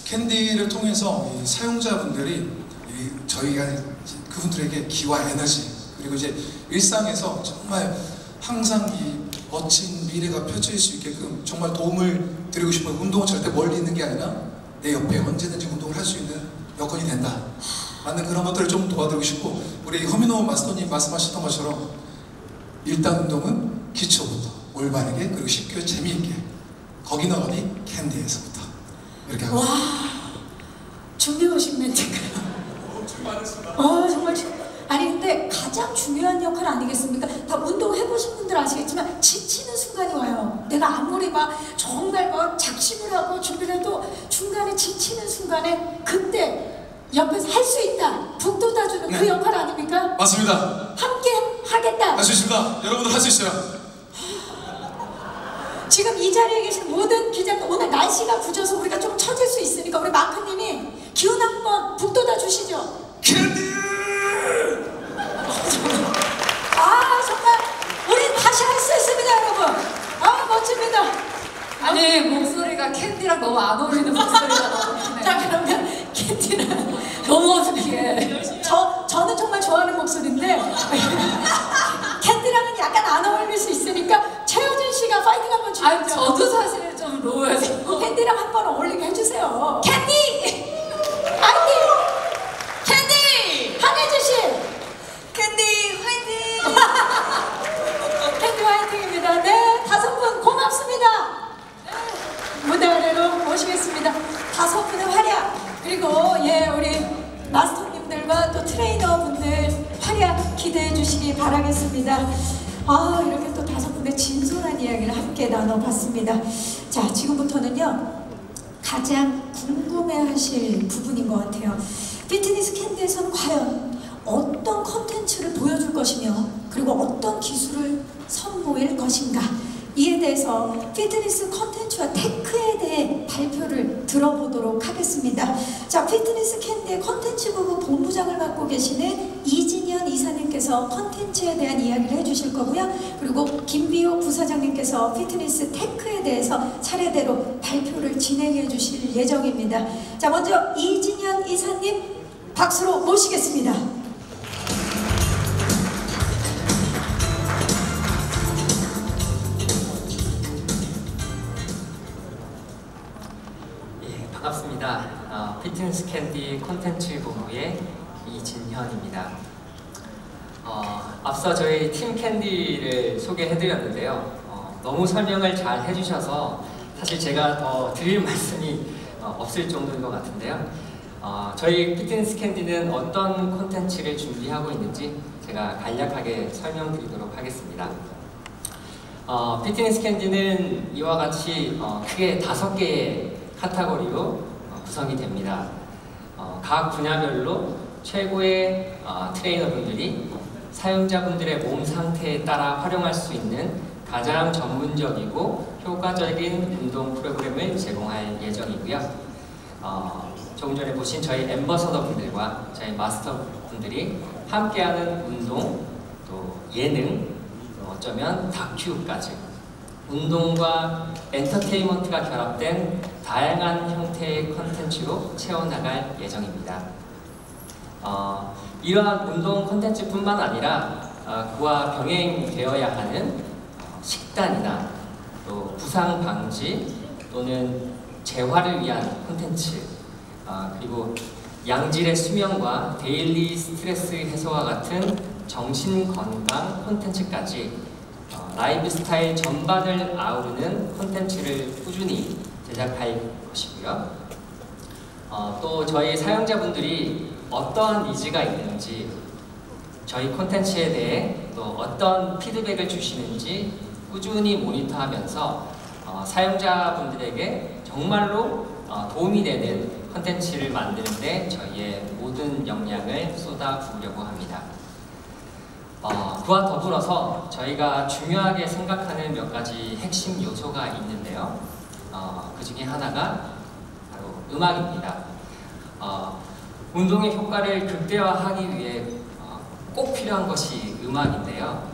캔디를 통해서 이 사용자분들이 저희가 그분들에게 기와 에너지, 그리고 이제 일상에서 정말 항상 이 멋진 미래가 펼쳐질 수 있게끔 정말 도움을 드리고 싶어요. 운동은 절대 멀리 있는 게 아니라 내 옆에 언제든지 운동을 할 수 있는 여건이 된다. 맞는 그런 것들을 좀 도와드리고 싶고, 우리 허민호 마스터님 말씀하셨던 것처럼 일단 운동은 기초부터 올바르게 그리고 쉽게 재미있게, 거기는 어디? 캔디에서부터 이렇게 하고. 와, 준비해오신 멘트가 정말 아니 근데 가장 중요한 역할 아니겠습니까? 다 운동해보신 분들 아시겠지만 지치는 순간이 와요. 내가 아무리 막 정말 막 작심을 하고 준비를 해도 중간에 지치는 순간에 그때 옆에서 할 수 있다, 북 돋아주는 그 역할 아닙니까? 맞습니다. 함께 하겠다. 할 수 있습니다. 여러분들 할 수 있어요. 지금 이 자리에 계신 모든 기자들, 오늘 날씨가 굳어서 우리가 좀 처질 수 있으니까 우리 마크님이 기운 한번 북돋아 주시죠. 캔디! 정말 우리 다시 할 수 있습니다, 여러분. 멋집니다. 아니 목소리가 캔디랑 너무 안 어울리는 목소리가 너무 좋네. 자, 그러면 캔디랑 너무 어색해. 저는 정말 좋아하는 목소리인데 캔디랑은 약간 안 어울릴 수 있으니까 최효진 씨가 파이팅 한번 주시죠. 저도 사실 좀 로우해서 캔디랑 한번 어울리게 해주세요. 캔디! 파이팅! 캔디! 한혜주 씨! 캔디 화이팅! 캔디 화이팅입니다. 네, 5분 고맙습니다. 무대 아래로 모시겠습니다. 5분의 활약, 그리고 우리 마스터님들과 또 트레이너분들 활약 기대해 주시기 바라겠습니다. 이렇게 또 5분의 진솔한 이야기를 함께 나눠봤습니다. 자, 지금부터는요 가장 궁금해하실 부분인 것 같아요. 피트니스 캔디에서는 과연 어떤 컨텐츠를 보여줄 것이며 그리고 어떤 기술을 선보일 것인가, 이에 대해서 피트니스 컨텐츠와 테크에 대해 발표를 들어보도록 하겠습니다. 자, 피트니스 캔디의 컨텐츠 부부 본부장을 맡고 계시는 이진현 이사님께서 컨텐츠에 대한 이야기를 해주실 거고요. 그리고 김비호 부사장님께서 피트니스 테크에 대해서 차례대로 발표를 진행해 주실 예정입니다. 자, 먼저 이진현 이사님 박수로 모시겠습니다. 반갑습니다. 피트니스 캔디 콘텐츠 본부의 이진현입니다. 앞서 저희 팀 캔디를 소개해드렸는데요. 너무 설명을 잘 해주셔서 사실 제가 더 드릴 말씀이 없을 정도인 것 같은데요. 저희 피트니스 캔디는 어떤 콘텐츠를 준비하고 있는지 제가 간략하게 설명드리도록 하겠습니다. 피트니스 캔디는 이와 같이 크게 5개의 카테고리로 구성이 됩니다. 각 분야별로 최고의 트레이너분들이 사용자분들의 몸 상태에 따라 활용할 수 있는 가장 전문적이고 효과적인 운동 프로그램을 제공할 예정이고요. 조금 전에 보신 저희 앰버서더 분들과 저희 마스터 분들이 함께하는 운동, 또 예능, 또 어쩌면 다큐까지 운동과 엔터테인먼트가 결합된 다양한 형태의 콘텐츠로 채워나갈 예정입니다. 이러한 운동 콘텐츠뿐만 아니라 그와 병행되어야 하는 식단이나 또 부상 방지 또는 재활을 위한 콘텐츠, 그리고 양질의 수면과 데일리 스트레스 해소와 같은 정신 건강 콘텐츠까지 라이프 스타일 전반을 아우르는 콘텐츠를 꾸준히 제작할 것이고요. 또 저희 사용자분들이 어떠한 니즈가 있는지, 저희 콘텐츠에 대해 또 어떤 피드백을 주시는지 꾸준히 모니터하면서 사용자분들에게 정말로 도움이 되는 콘텐츠를 만드는데 저희의 모든 역량을 쏟아부으려고 합니다. 그와 더불어서 저희가 중요하게 생각하는 몇 가지 핵심 요소가 있는데요. 그 중에 하나가 바로 음악입니다. 운동의 효과를 극대화하기 위해 꼭 필요한 것이 음악인데요.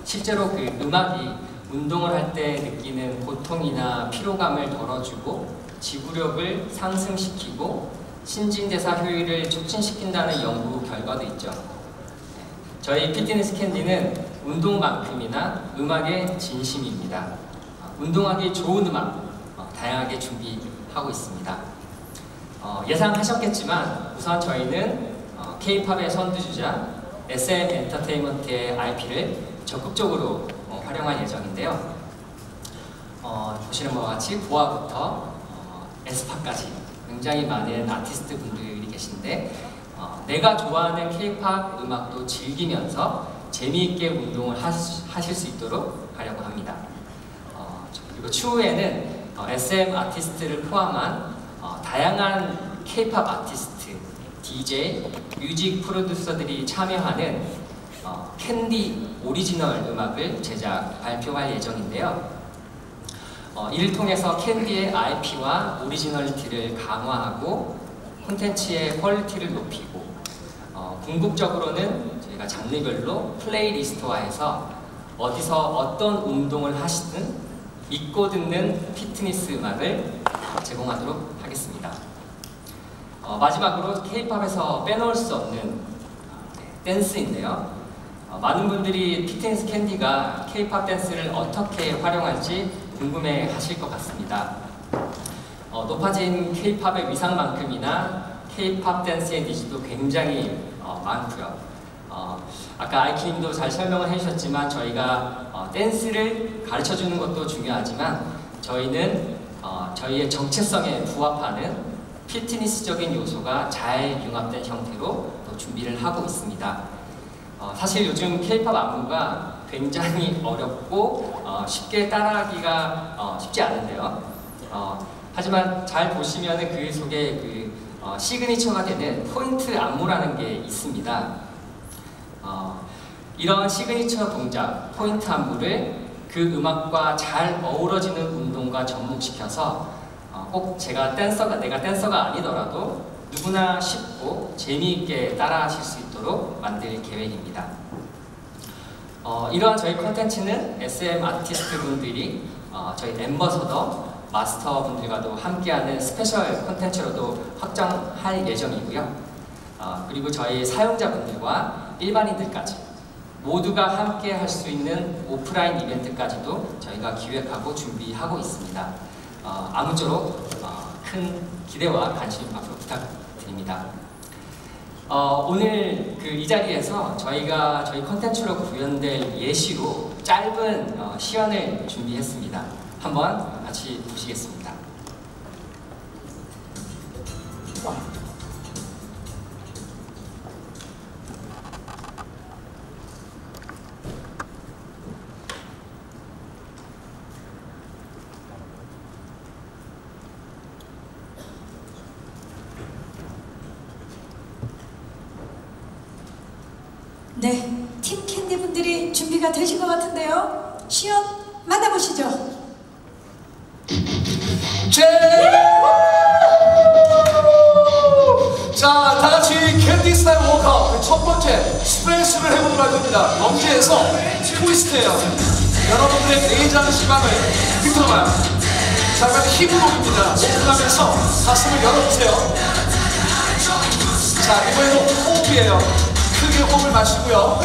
실제로 그 음악이 운동을 할 때 느끼는 고통이나 피로감을 덜어주고 지구력을 상승시키고 신진대사 효율을 촉진시킨다는 연구 결과도 있죠. 저희 피트니스 캔디는 운동만큼이나 음악의 진심입니다. 운동하기 좋은 음악 다양하게 준비하고 있습니다. 예상하셨겠지만 우선 저희는 K-팝의 선두주자 SM 엔터테인먼트의 IP를 적극적으로 활용할 예정인데요. 보시는 바와 같이 보아부터 에스파까지 굉장히 많은 아티스트 분들이 계신데 내가 좋아하는 K-팝 음악도 즐기면서 재미있게 운동을 하실 수 있도록 하려고 합니다. 그리고 추후에는 SM 아티스트를 포함한 다양한 K-팝 아티스트, DJ, 뮤직 프로듀서들이 참여하는 캔디 오리지널 음악을 제작, 발표할 예정인데요. 이를 통해서 캔디의 IP와 오리지널리티를 강화하고 콘텐츠의 퀄리티를 높이고 궁극적으로는 저희가 장르별로 플레이리스트화해서 어디서 어떤 운동을 하시든 믿고 듣는 피트니스 음악을 제공하도록 하겠습니다. 마지막으로 K-팝에서 빼놓을 수 없는 댄스인데요. 많은 분들이 피트니스 캔디가 K-팝 댄스를 어떻게 활용할지 궁금해 하실 것 같습니다. 높아진 K-팝의 위상만큼이나 K-팝 댄스의 니즈도 굉장히 많고요. 아까 아이키님도 잘 설명을 해주셨지만 저희가 댄스를 가르쳐주는 것도 중요하지만 저희는 저희의 정체성에 부합하는 피트니스적인 요소가 잘 융합된 형태로 또 준비를 하고 있습니다. 사실 요즘 K-팝 안무가 굉장히 어렵고 쉽게 따라하기가 쉽지 않은데요. 하지만 잘 보시면 그 속에 그 시그니처가 되는 포인트 안무라는 게 있습니다. 이런 시그니처 동작, 포인트 안무를 그 음악과 잘 어우러지는 운동과 접목시켜서 꼭 내가 댄서가 아니더라도 누구나 쉽고 재미있게 따라하실 수 있도록 만들 계획입니다. 이러한 저희 콘텐츠는 SM 아티스트 분들이 저희 엠버서더 마스터 분들과도 함께하는 스페셜 콘텐츠로도 확장할 예정이고요. 그리고 저희 사용자분들과 일반인들까지 모두가 함께 할 수 있는 오프라인 이벤트까지도 저희가 기획하고 준비하고 있습니다. 아무쪼록 큰 기대와 관심 앞으로 부탁드립니다. 오늘 이 자리에서 저희가 저희 콘텐츠로 구현될 예시로 짧은 시연을 준비했습니다. 한번 같이 보시겠습니다. 네, 팀 캔디 분들이 준비가 되신 것 같은데요. 시연 만나보시죠. 자, 다 같이 캔디 스타일 워크아웃 첫 번째 스프레스를 해보도록 할 겁니다. 런지에서 트위스트예요. 여러분들의 내장 지방을 비틀어봐요. 자, 그럼 힘을 올립니다. 오픈하면서 가슴을 열어주세요. 자, 이번에는 호흡이에요. 크게 호흡을 마시고요.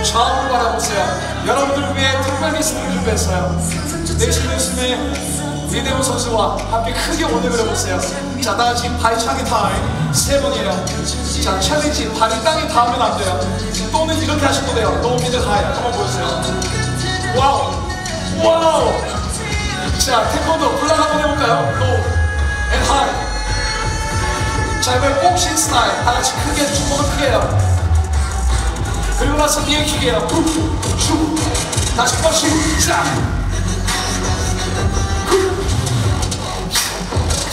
좌우로 바라보세요. 여러분들을 위해 특별히 스피를 준비했어요. 내신 교수님의 리데오 선수와 함께 크게 오늘 그려보세요. 자, 다같이 발차기 타임 3번이에요. 자, 챌린지 발이 땅에 닿으면 안 돼요. 또는 이렇게 하셔도 돼요. 로우 미드 하이 한번 보여주세요. 와우 와우. 자, 태권도 블락 한번 해볼까요? 로우 앤 하이. 자, 이번엔 복싱 스타일 다같이 크게 주먹을 크게 해요. 그리고 나서 니어킥이에요. 다시 뻗치고 자,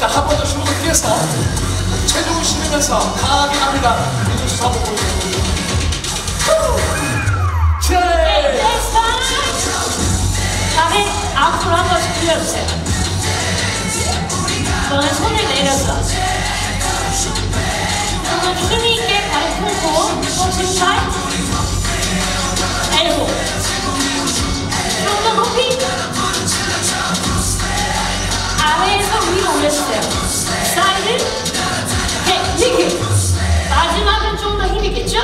한 번 더 주먹을 피해서 체중을 실으면서 강하게 갑니다. 이쪽 한번 보여주세요. 다리 앞으로 한 번씩 들려주세요. 저는 손을 내렸어. 조금 힘있게 다리 펴고 복싱 타임. 엘보 좀 더 높이 아래에서 위로 올려주세요. 사이드 킥 마지막은 좀 더 힘있겠죠?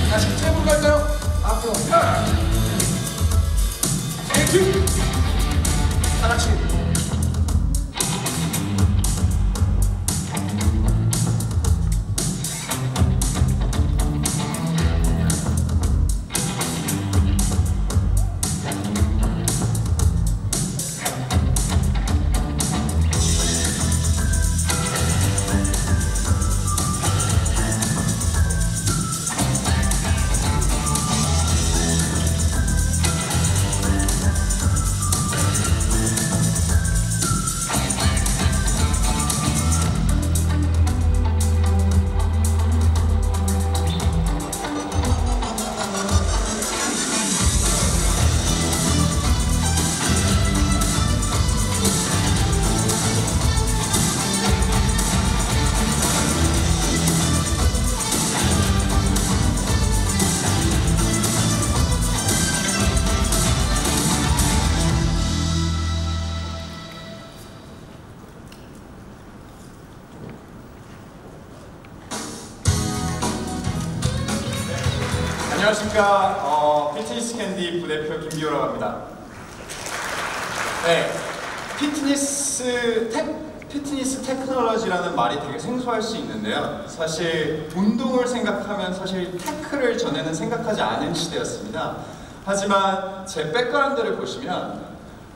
다시 트래블 갈까요? 앞으로 다같이 안녕하십니까. 피트니스 캔디 부대표 김기호라고 합니다. 네, 피트니스 테크놀로지라는 말이 되게 생소할 수 있는데요. 사실 운동을 생각하면 사실 테크를 전에는 생각하지 않은 시대였습니다. 하지만 제 백그라운드를 보시면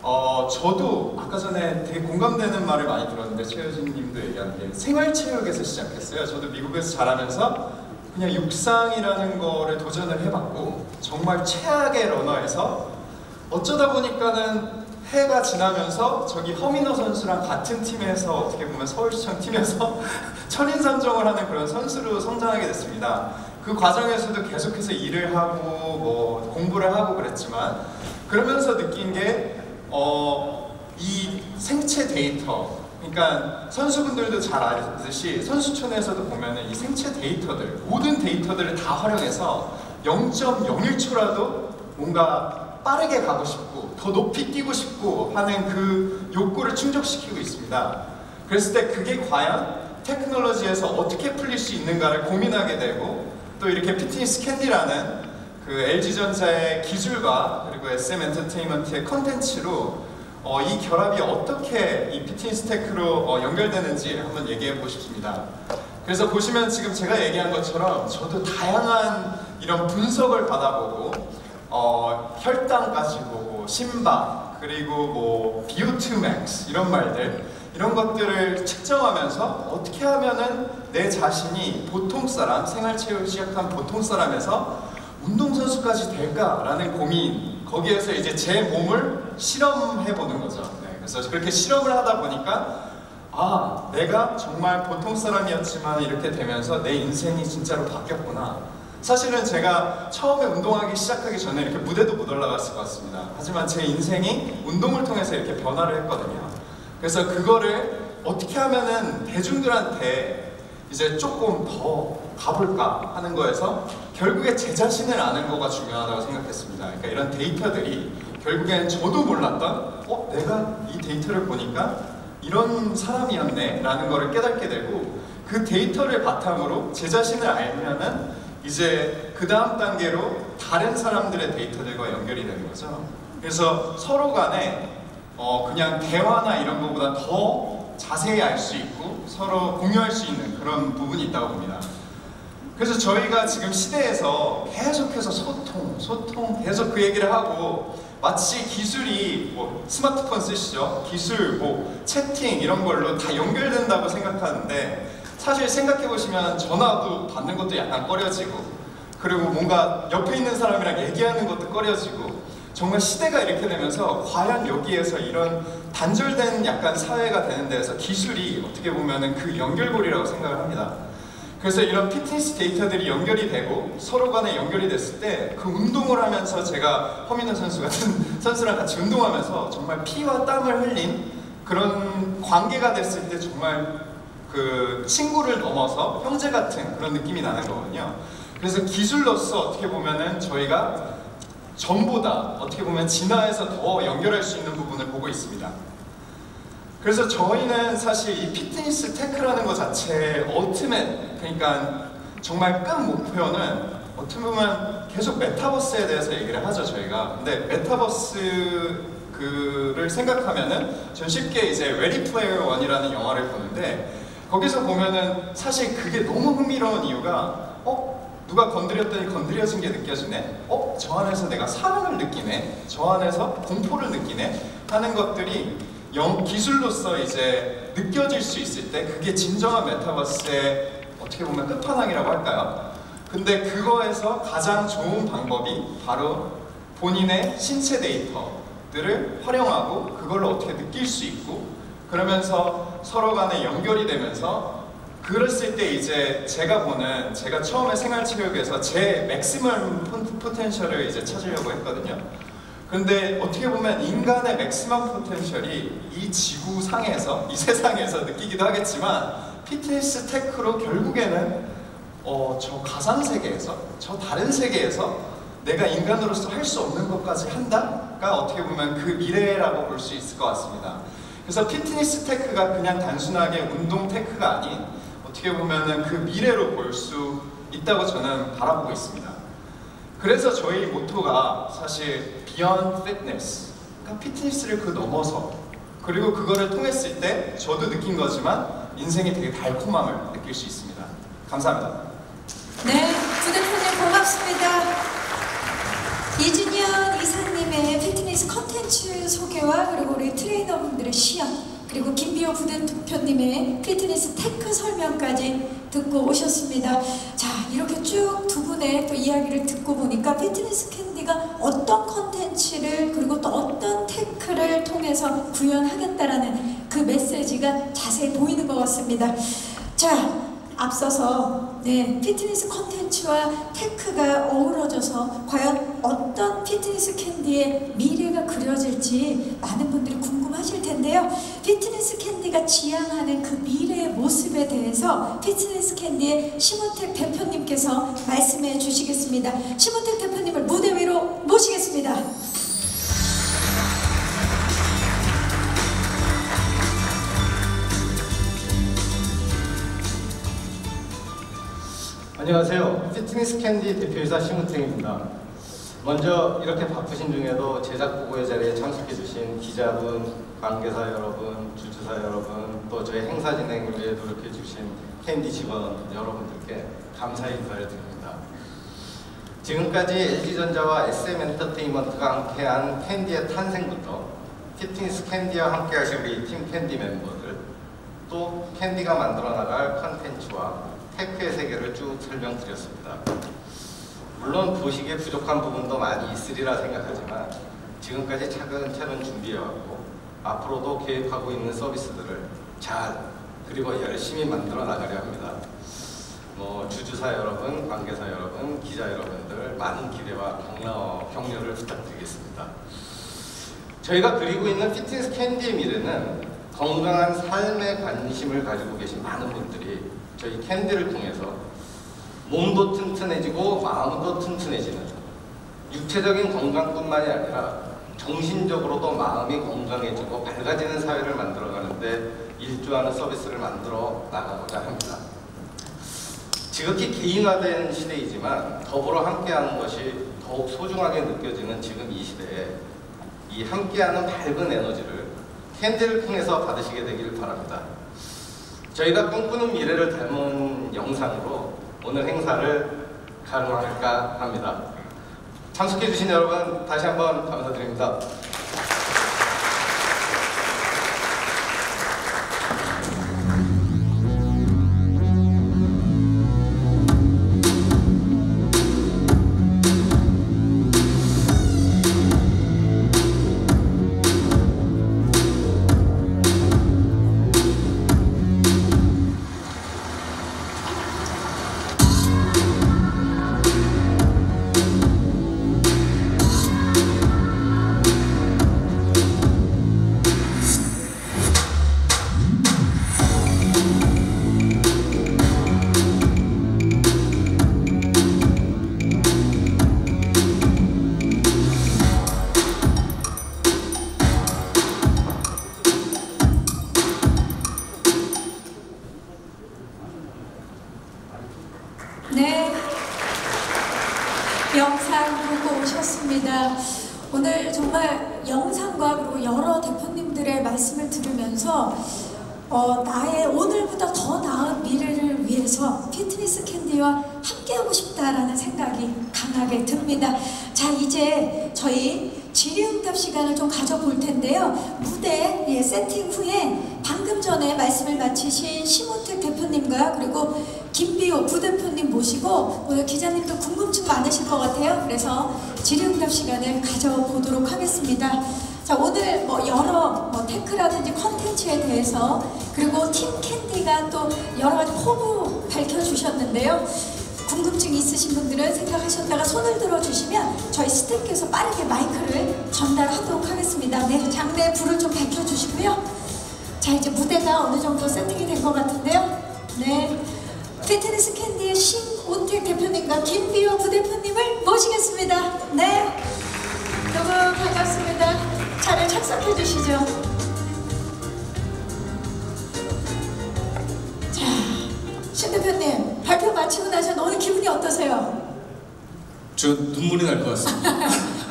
저도 아까 전에 되게 공감되는 말을 많이 들었는데 최효진 님도 얘기한 게 생활체육에서 시작했어요. 저도 미국에서 자라면서 그냥 육상이라는 거를 도전을 해봤고 정말 최악의 러너에서 어쩌다 보니까는 해가 지나면서 저기 허민호 선수랑 같은 팀에서 어떻게 보면 서울시청 팀에서 천인선정을 하는 그런 선수로 성장하게 됐습니다. 그 과정에서도 계속해서 일을 하고 뭐 공부를 하고 그랬지만 그러면서 느낀 게 이 생체 데이터, 그러니까 선수분들도 잘 아시듯이 선수촌에서도 보면은 이 생체 데이터들, 모든 데이터들을 다 활용해서 0.01초라도 뭔가 빠르게 가고 싶고 더 높이 뛰고 싶고 하는 그 욕구를 충족시키고 있습니다. 그랬을 때 그게 과연 테크놀로지에서 어떻게 풀릴 수 있는가를 고민하게 되고 또 이렇게 피트니스 캔디라는 그 LG전자의 기술과 그리고 SM 엔터테인먼트의 컨텐츠로 이 결합이 어떻게 이 피트니스 테크로 연결되는지 한번 얘기해 보고 싶습니다. 그래서 보시면 지금 제가 얘기한 것처럼 저도 다양한 이런 분석을 받아보고 혈당까지 보고 심박 그리고 뭐 VO2 max 이런 말들 이런 것들을 측정하면서 어떻게 하면은 내 자신이 보통 사람, 생활체육을 시작한 보통 사람에서 운동선수까지 될까라는 고민, 거기에서 이제 제 몸을 실험해보는 거죠. 네, 그래서 그렇게 실험을 하다 보니까 아, 내가 정말 보통 사람이었지만 이렇게 되면서 내 인생이 진짜로 바뀌었구나. 사실은 제가 처음에 운동하기 시작하기 전에 이렇게 무대도 못 올라갔을 것 같습니다. 하지만 제 인생이 운동을 통해서 이렇게 변화를 했거든요. 그래서 그거를 어떻게 하면은 대중들한테 이제 조금 더 가볼까 하는 거에서 결국에 제 자신을 아는 거가 중요하다고 생각했습니다. 그러니까 이런 데이터들이 결국엔 저도 몰랐던 내가 이 데이터를 보니까 이런 사람이었네 라는 거를 깨닫게 되고 그 데이터를 바탕으로 제 자신을 알면은 이제 그 다음 단계로 다른 사람들의 데이터들과 연결이 되는 거죠. 그래서 서로 간에 그냥 대화나 이런 것보다 더 자세히 알 수 있고 서로 공유할 수 있는 그런 부분이 있다고 봅니다. 그래서 저희가 지금 시대에서 계속해서 소통 계속 그 얘기를 하고 마치 기술이 뭐 스마트폰 쓰시죠? 기술, 뭐 채팅 이런 걸로 다 연결된다고 생각하는데 사실 생각해보시면 전화도 받는 것도 약간 꺼려지고 그리고 뭔가 옆에 있는 사람이랑 얘기하는 것도 꺼려지고 정말 시대가 이렇게 되면서 과연 여기에서 이런 단절된 약간 사회가 되는 데에서 기술이 어떻게 보면은 그 연결고리라고 생각을 합니다. 그래서 이런 피트니스 데이터들이 연결이 되고 서로 간에 연결이 됐을 때 그 운동을 하면서 제가 허민호 선수 같은 선수랑 같이 운동하면서 정말 피와 땀을 흘린 그런 관계가 됐을 때 정말 그 친구를 넘어서 형제 같은 그런 느낌이 나는 거거든요. 그래서 기술로서 어떻게 보면은 저희가 전보다 어떻게 보면 진화해서 더 연결할 수 있는 부분을 보고 있습니다. 그래서 저희는 사실 이 피트니스 테크라는 것 자체의 얼티밋, 그러니까 정말 끝 목표는 어떻게 보면 계속 메타버스에 대해서 얘기를 하죠, 저희가. 근데 메타버스를 생각하면은 전 쉽게 이제 Ready Player One이라는 영화를 보는데 거기서 보면은 사실 그게 너무 흥미로운 이유가 누가 건드렸더니 건드려진 게 느껴지네? 저 안에서 내가 사랑을 느끼네? 저 안에서 공포를 느끼네? 하는 것들이 기술로서 이제 느껴질 수 있을 때 그게 진정한 메타버스의 어떻게 보면 끝판왕이라고 할까요? 근데 그거에서 가장 좋은 방법이 바로 본인의 신체 데이터들을 활용하고 그걸 어떻게 느낄 수 있고 그러면서 서로 간에 연결이 되면서 그랬을 때 이제 제가 처음에 생활체육에서 제 맥시멈 포텐셜을 이제 찾으려고 했거든요. 근데 어떻게 보면 인간의 맥시멈 포텐셜이 이 지구상에서, 이 세상에서 느끼기도 하겠지만 피트니스 테크로 결국에는 저 가상세계에서, 저 다른 세계에서 내가 인간으로서 할 수 없는 것까지 한다가 어떻게 보면 그 미래라고 볼 수 있을 것 같습니다. 그래서 피트니스 테크가 그냥 단순하게 운동 테크가 아닌 어떻게 보면은 그 미래로 볼 수 있다고 저는 바라보고 있습니다. 그래서 저희 모토가 사실 Beyond Fitness, 그러니까 피트니스를 그 넘어서, 그리고 그거를 통했을 때 저도 느낀 거지만 인생이 되게 달콤함을 느낄 수 있습니다. 감사합니다. 네, 부대표님 고맙습니다. 이준현 이사님의 피트니스 컨텐츠 소개와 그리고 우리 트레이너분들의 시연, 그리고 김비호 부대표님의 피트니스 테크 설명까지 듣고 오셨습니다. 자, 이렇게 쭉 두 분의 또 이야기를 듣고 보니까 피트니스 캔디가 어떤 컨텐츠를 그리고 또 어떤 테크를 통해서 구현하겠다라는 그 메시지가 자세히 보이는 것 같습니다. 자, 앞서서 피트니스 콘텐츠와 테크가 어우러져서 과연 어떤 피트니스 캔디의 미래가 그려질지 많은 분들이 궁금하실 텐데요. 피트니스 캔디가 지향하는 그 미래의 모습에 대해서 피트니스 캔디의 심호택 대표님께서 말씀해 주시겠습니다. 심호택 대표님을 무대 위로 모시겠습니다. 안녕하세요. 피트니스 캔디 대표이사 심우택입니다. 먼저 이렇게 바쁘신 중에도 제작 보고의 자리에 참석해주신 기자분, 관계사 여러분, 주주사 여러분, 또 저희 행사 진행을 위해 노력해주신 캔디 직원 여러분들께 감사의 인사를 드립니다. 지금까지 LG전자와 SM엔터테인먼트가 함께한 캔디의 탄생부터 피트니스 캔디와 함께하신 우리 팀 캔디 멤버들, 또 캔디가 만들어 나갈 컨텐츠와 테크의 세계를 쭉 설명드렸습니다. 물론 보시기에 부족한 부분도 많이 있으리라 생각하지만 지금까지 차근차근 준비해왔고 앞으로도 계획하고 있는 서비스들을 잘 그리고 열심히 만들어 나가려 합니다. 주주사 여러분, 관계사 여러분, 기자 여러분들 많은 기대와 격려를 부탁드리겠습니다. 저희가 그리고 있는 피트니스 캔디의 미래는 건강한 삶에 관심을 가지고 계신 많은 분들이 저희 캔디를 통해서 몸도 튼튼해지고 마음도 튼튼해지는 육체적인 건강뿐만이 아니라 정신적으로도 마음이 건강해지고 밝아지는 사회를 만들어가는데 일조하는 서비스를 만들어 나가고자 합니다. 지극히 개인화된 시대이지만 더불어 함께하는 것이 더욱 소중하게 느껴지는 지금 이 시대에 이 함께하는 밝은 에너지를 캔디를 통해서 받으시게 되길 바랍니다. 저희가 꿈꾸는 미래를 닮은 영상으로 오늘 행사를 가능할까 합니다. 참석해주신 여러분 다시 한번 감사드립니다. 네, 영상 보고 오셨습니다. 오늘 정말 영상과 그리고 여러 대표님들의 말씀을 들으면서 나의 오늘보다 더 나은 미래를 위해서 피트니스 캔디와 함께하고 싶다라는 생각이 강하게 듭니다. 자, 이제 저희 질의응답 시간을 좀 가져볼 텐데요. 무대 세팅 후에 방금 전에 말씀을 마치신 심호택 대표님과 그리고 김비호 부대표님 모시고 오늘 기자님도 궁금증 많으실 것 같아요. 그래서 질의응답 시간을 가져보도록 하겠습니다. 자, 오늘 여러 테크라든지 컨텐츠에 대해서 그리고 팀 캔디가 또 여러 가지 포부 밝혀주셨는데요. 궁금증 있으신 분들은 생각하셨다가 손을 들어주시면 저희 스태프께서 빠르게 마이크를 전달하도록 하겠습니다. 네, 장내 불을 좀 밝혀주시고요. 자, 이제 무대가 어느 정도 세팅이 된 것 같은데요. 네, 피트니스 캔디의 심호택 대표님과 김비호 부대표님을 모시겠습니다. 네, 너무 반갑습니다. 자리에 착석해 주시죠. 자, 신 대표님 발표 마치고 나서 오늘 기분이 어떠세요? 저 눈물이 날 것 같습니다.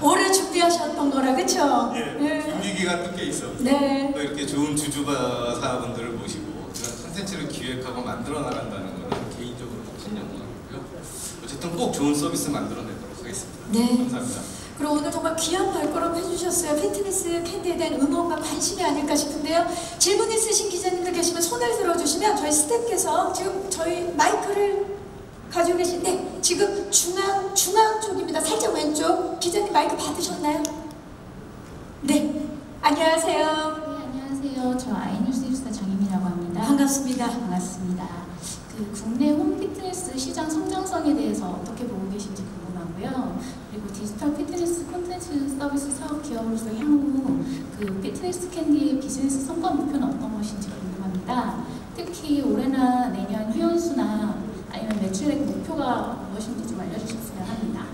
오래 준비하셨던 거라 그쵸? 예, 준비 기간도 꽤 있었고 네. 또 이렇게 좋은 주주사분들을 모시고 그런 콘텐츠를 기획하고 만들어 나간다는 것은 개인적으로 큰 영광이고요. 어쨌든 꼭 좋은 서비스 만들어내도록 하겠습니다. 네. 감사합니다. 그리고 오늘 정말 귀한 발걸음 해주셨어요. 피트니스 캔디에 대한 응원과 관심이 아닐까 싶은데요. 질문 있으신 기자님들 계시면 손을 들어주시면 저희 스태프께서 지금 저희 마이크를 가지고 계신, 네, 지금 중앙 쪽입니다. 살짝 왼쪽. 기자님 마이크 받으셨나요? 네, 안녕하세요. 네, 안녕하세요. 저 아이뉴스 뉴스 장임이라고 합니다. 반갑습니다. 반갑습니다. 그 국내 홈피트니스 시장 성장성에 대해서 어떻게 보고 계신지 궁금하고요. 그리고 디지털 피트니스 콘텐츠 서비스 사업 기업으로서 향후 그 피트니스 캔디의 비즈니스 성과 목표는 어떤 것인지 궁금합니다. 특히 올해나 내년 회원수나 아니면 매출액 목표가 무엇인지 좀 알려주셨으면 합니다.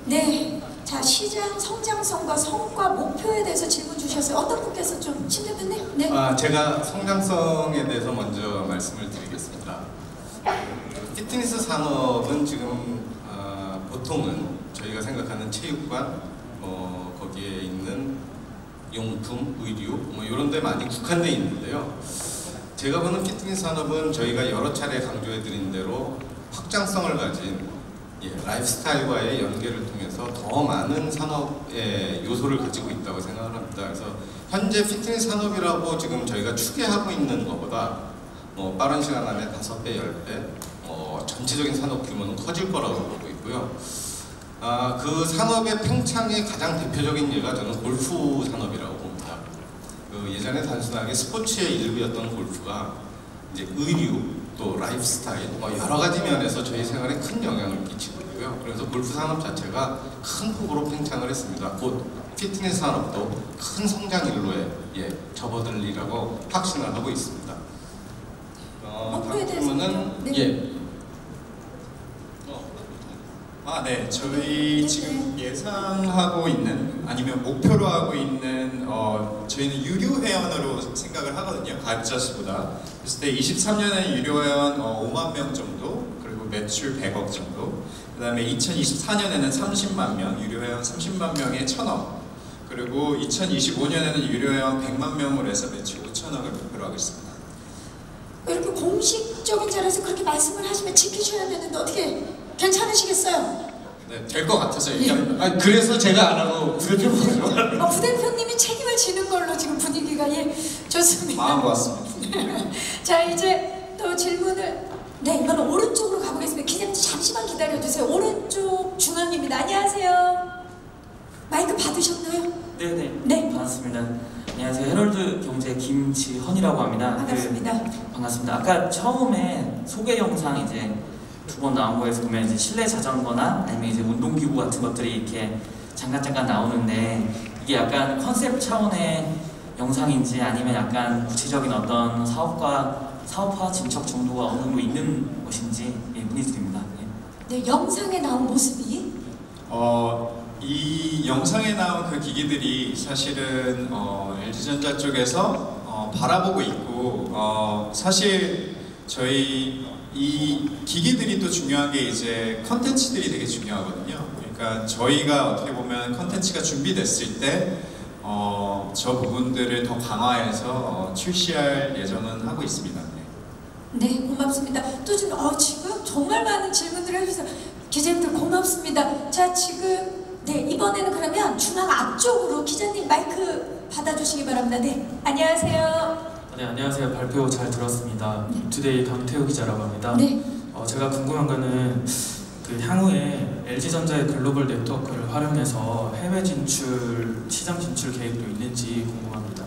네, 자 시장 성장성과 성과 목표에 대해서 질문 주셨어요. 어떤 분께서 좀 신대표님? 네. 제가 성장성에 대해서 먼저 말씀을 드리겠습니다. 피트니스 산업은 지금 보통은 저희가 생각하는 체육관, 거기에 있는 용품, 의류 뭐 이런 데 많이 국한되어 있는데요. 제가 보는 피트니스 산업은 저희가 여러 차례 강조해 드린 대로 확장성을 가진 라이프스타일과의 연계를 통해서 더 많은 산업의 요소를 가지고 있다고 생각을 합니다. 그래서 현재 피트니스 산업이라고 지금 저희가 추계하고 있는 것보다 빠른 시간 안에 5배, 10배 전체적인 산업 규모는 커질 거라고 보고 있고요. 그 산업의 팽창의 가장 대표적인 예가 저는 골프 산업이라고 봅니다. 예전에 단순하게 스포츠의 일부였던 골프가 이제 의류, 또 라이프스타일, 여러 가지 면에서 저희 생활에 큰 영향을 끼치고 있고요. 그래서 골프 산업 자체가 큰 폭으로 팽창을 했습니다. 곧 피트니스 산업도 큰 성장 일로에 접어들리라고 확신을 하고 있습니다. 다음은 네, 저희 지금 예상하고 있는 아니면 목표로 하고 있는 저희는 유료 회원으로 생각을 하거든요. 가입자 수보다. 그랬을 때 23년에 유료 회원 5만 명 정도, 그리고 매출 100억 정도. 그 다음에 2024년에는 30만 명, 유료 회원 30만 명에 1,000억. 그리고 2025년에는 유료 회원 100만 명으로 해서 매출 5,000억을 목표로 하고 있습니다. 이렇게 공식적인 자리에서 그렇게 말씀을 하시면 지키셔야 되는데 어떻게 괜찮으시겠어요? 네, 될 것 같아서 얘기합니다. 그래서 제가 안 하고 부대표님으로 부대표님이 책임을 지는 걸로 지금 분위기가 좋습니다. 마음 같습니다. 자, 이제 또 질문을 이번은 오른쪽으로 가보겠습니다. 기자님 잠시만 기다려주세요. 오른쪽 중앙입니다. 안녕하세요. 마이크 받으셨나요? 네, 반갑습니다. 안녕하세요. 헤럴드 경제 김지헌이라고 합니다. 반갑습니다. 반갑습니다. 아까 처음에 소개 영상 이제 2번 나온 거에서 보면 이제 실내 자전거나 아니면 이제 운동기구 같은 것들이 이렇게 잠깐 나오는데 이게 약간 컨셉 차원의 영상인지 아니면 약간 구체적인 어떤 사업화 진척 정도가 어느 정도 있는 것인지 문의드립니다. 네, 영상에 나온 모습이 이 영상에 나온 그 기기들이 사실은 LG전자 쪽에서 바라보고 있고 사실 저희 이 기기들이 또 중요한 게 이제 컨텐츠들이 되게 중요하거든요. 그러니까 저희가 어떻게 보면 컨텐츠가 준비됐을 때 저 부분들을 더 강화해서 출시할 예정은 하고 있습니다. 네, 고맙습니다. 또 지금 정말 많은 질문들을 해주셔서 기자님들 고맙습니다. 자, 지금 이번에는 그러면 중앙 앞쪽으로 기자님 마이크 받아주시기 바랍니다. 네, 안녕하세요. 네, 안녕하세요. 발표 잘 들었습니다. 투데이 강태우 기자라고 합니다. 네. 제가 궁금한 거는 그 향후에 LG전자의 글로벌 네트워크를 활용해서 해외 진출, 시장 진출 계획도 있는지 궁금합니다.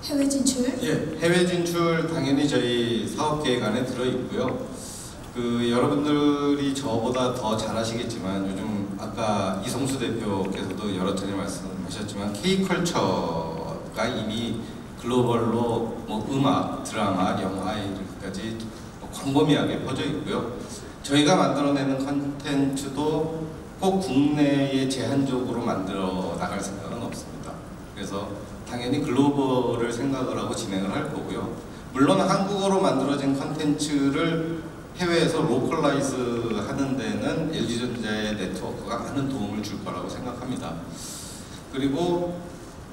해외 진출? 해외 진출 당연히 저희 사업 계획 안에 들어 있고요. 여러분들이 저보다 더 잘 아시겠지만 요즘 아까 이성수 대표께서도 여러 차례 말씀하셨지만 K컬처가 이미 글로벌로 음악, 드라마, 영화 이렇게까지 광범위하게 퍼져 있고요. 저희가 만들어내는 컨텐츠도 꼭 국내에 제한적으로 만들어 나갈 생각은 없습니다. 그래서 당연히 글로벌을 생각을 하고 진행을 할 거고요. 물론 한국어로 만들어진 컨텐츠를 해외에서 로컬라이즈 하는 데는 LG전자의 네트워크가 많은 도움을 줄 거라고 생각합니다. 그리고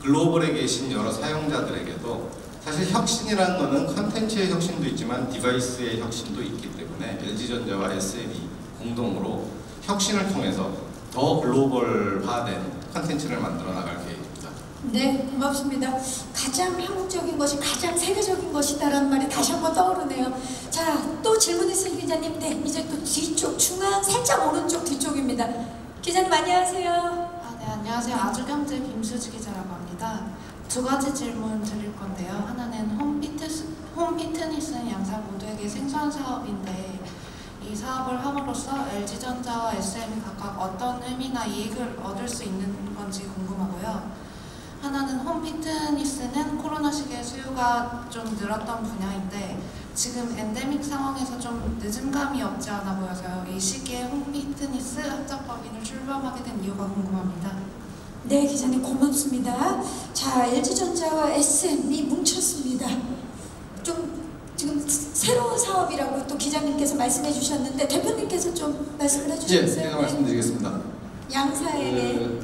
글로벌에 계신 여러 사용자들에게도 사실 혁신이라는 것은 컨텐츠의 혁신도 있지만 디바이스의 혁신도 있기 때문에 LG전자와 SM이 공동으로 혁신을 통해서 더 글로벌화된 컨텐츠를 만들어 나갈 계획입니다. 네, 고맙습니다. 가장 한국적인 것이 가장 세계적인 것이다라는 말이 다시 한번 떠오르네요. 자, 또 질문 있으신 기자님. 네, 이제 또 뒤쪽, 중앙 살짝 오른쪽 뒤쪽입니다. 기자님 안녕하세요. 네, 안녕하세요. 아주경제 김수지 기자라고 합니다. 두 가지 질문 드릴 건데요. 하나는 홈피트니스는 양사 모두에게 생소한 사업인데 이 사업을 함으로써 LG전자와 SM이 각각 어떤 의미나 이익을 얻을 수 있는 건지 궁금하고요. 하나는 홈피트니스는 코로나 시기에 수요가 좀 늘었던 분야인데 지금 엔데믹 상황에서 좀 늦은 감이 없지 않아 보여서요. 이 시기에 홈피트니스 합작법인을 출범하게 된 이유가 궁금합니다. 네, 기자님 고맙습니다. 자, LG전자와 SM이 뭉쳤습니다. 좀 지금 새로운 사업이라고 또 기자님께서 말씀해 주셨는데 대표님께서 좀 말씀을 해주시겠어요? 제가 말씀드리겠습니다. 양사에게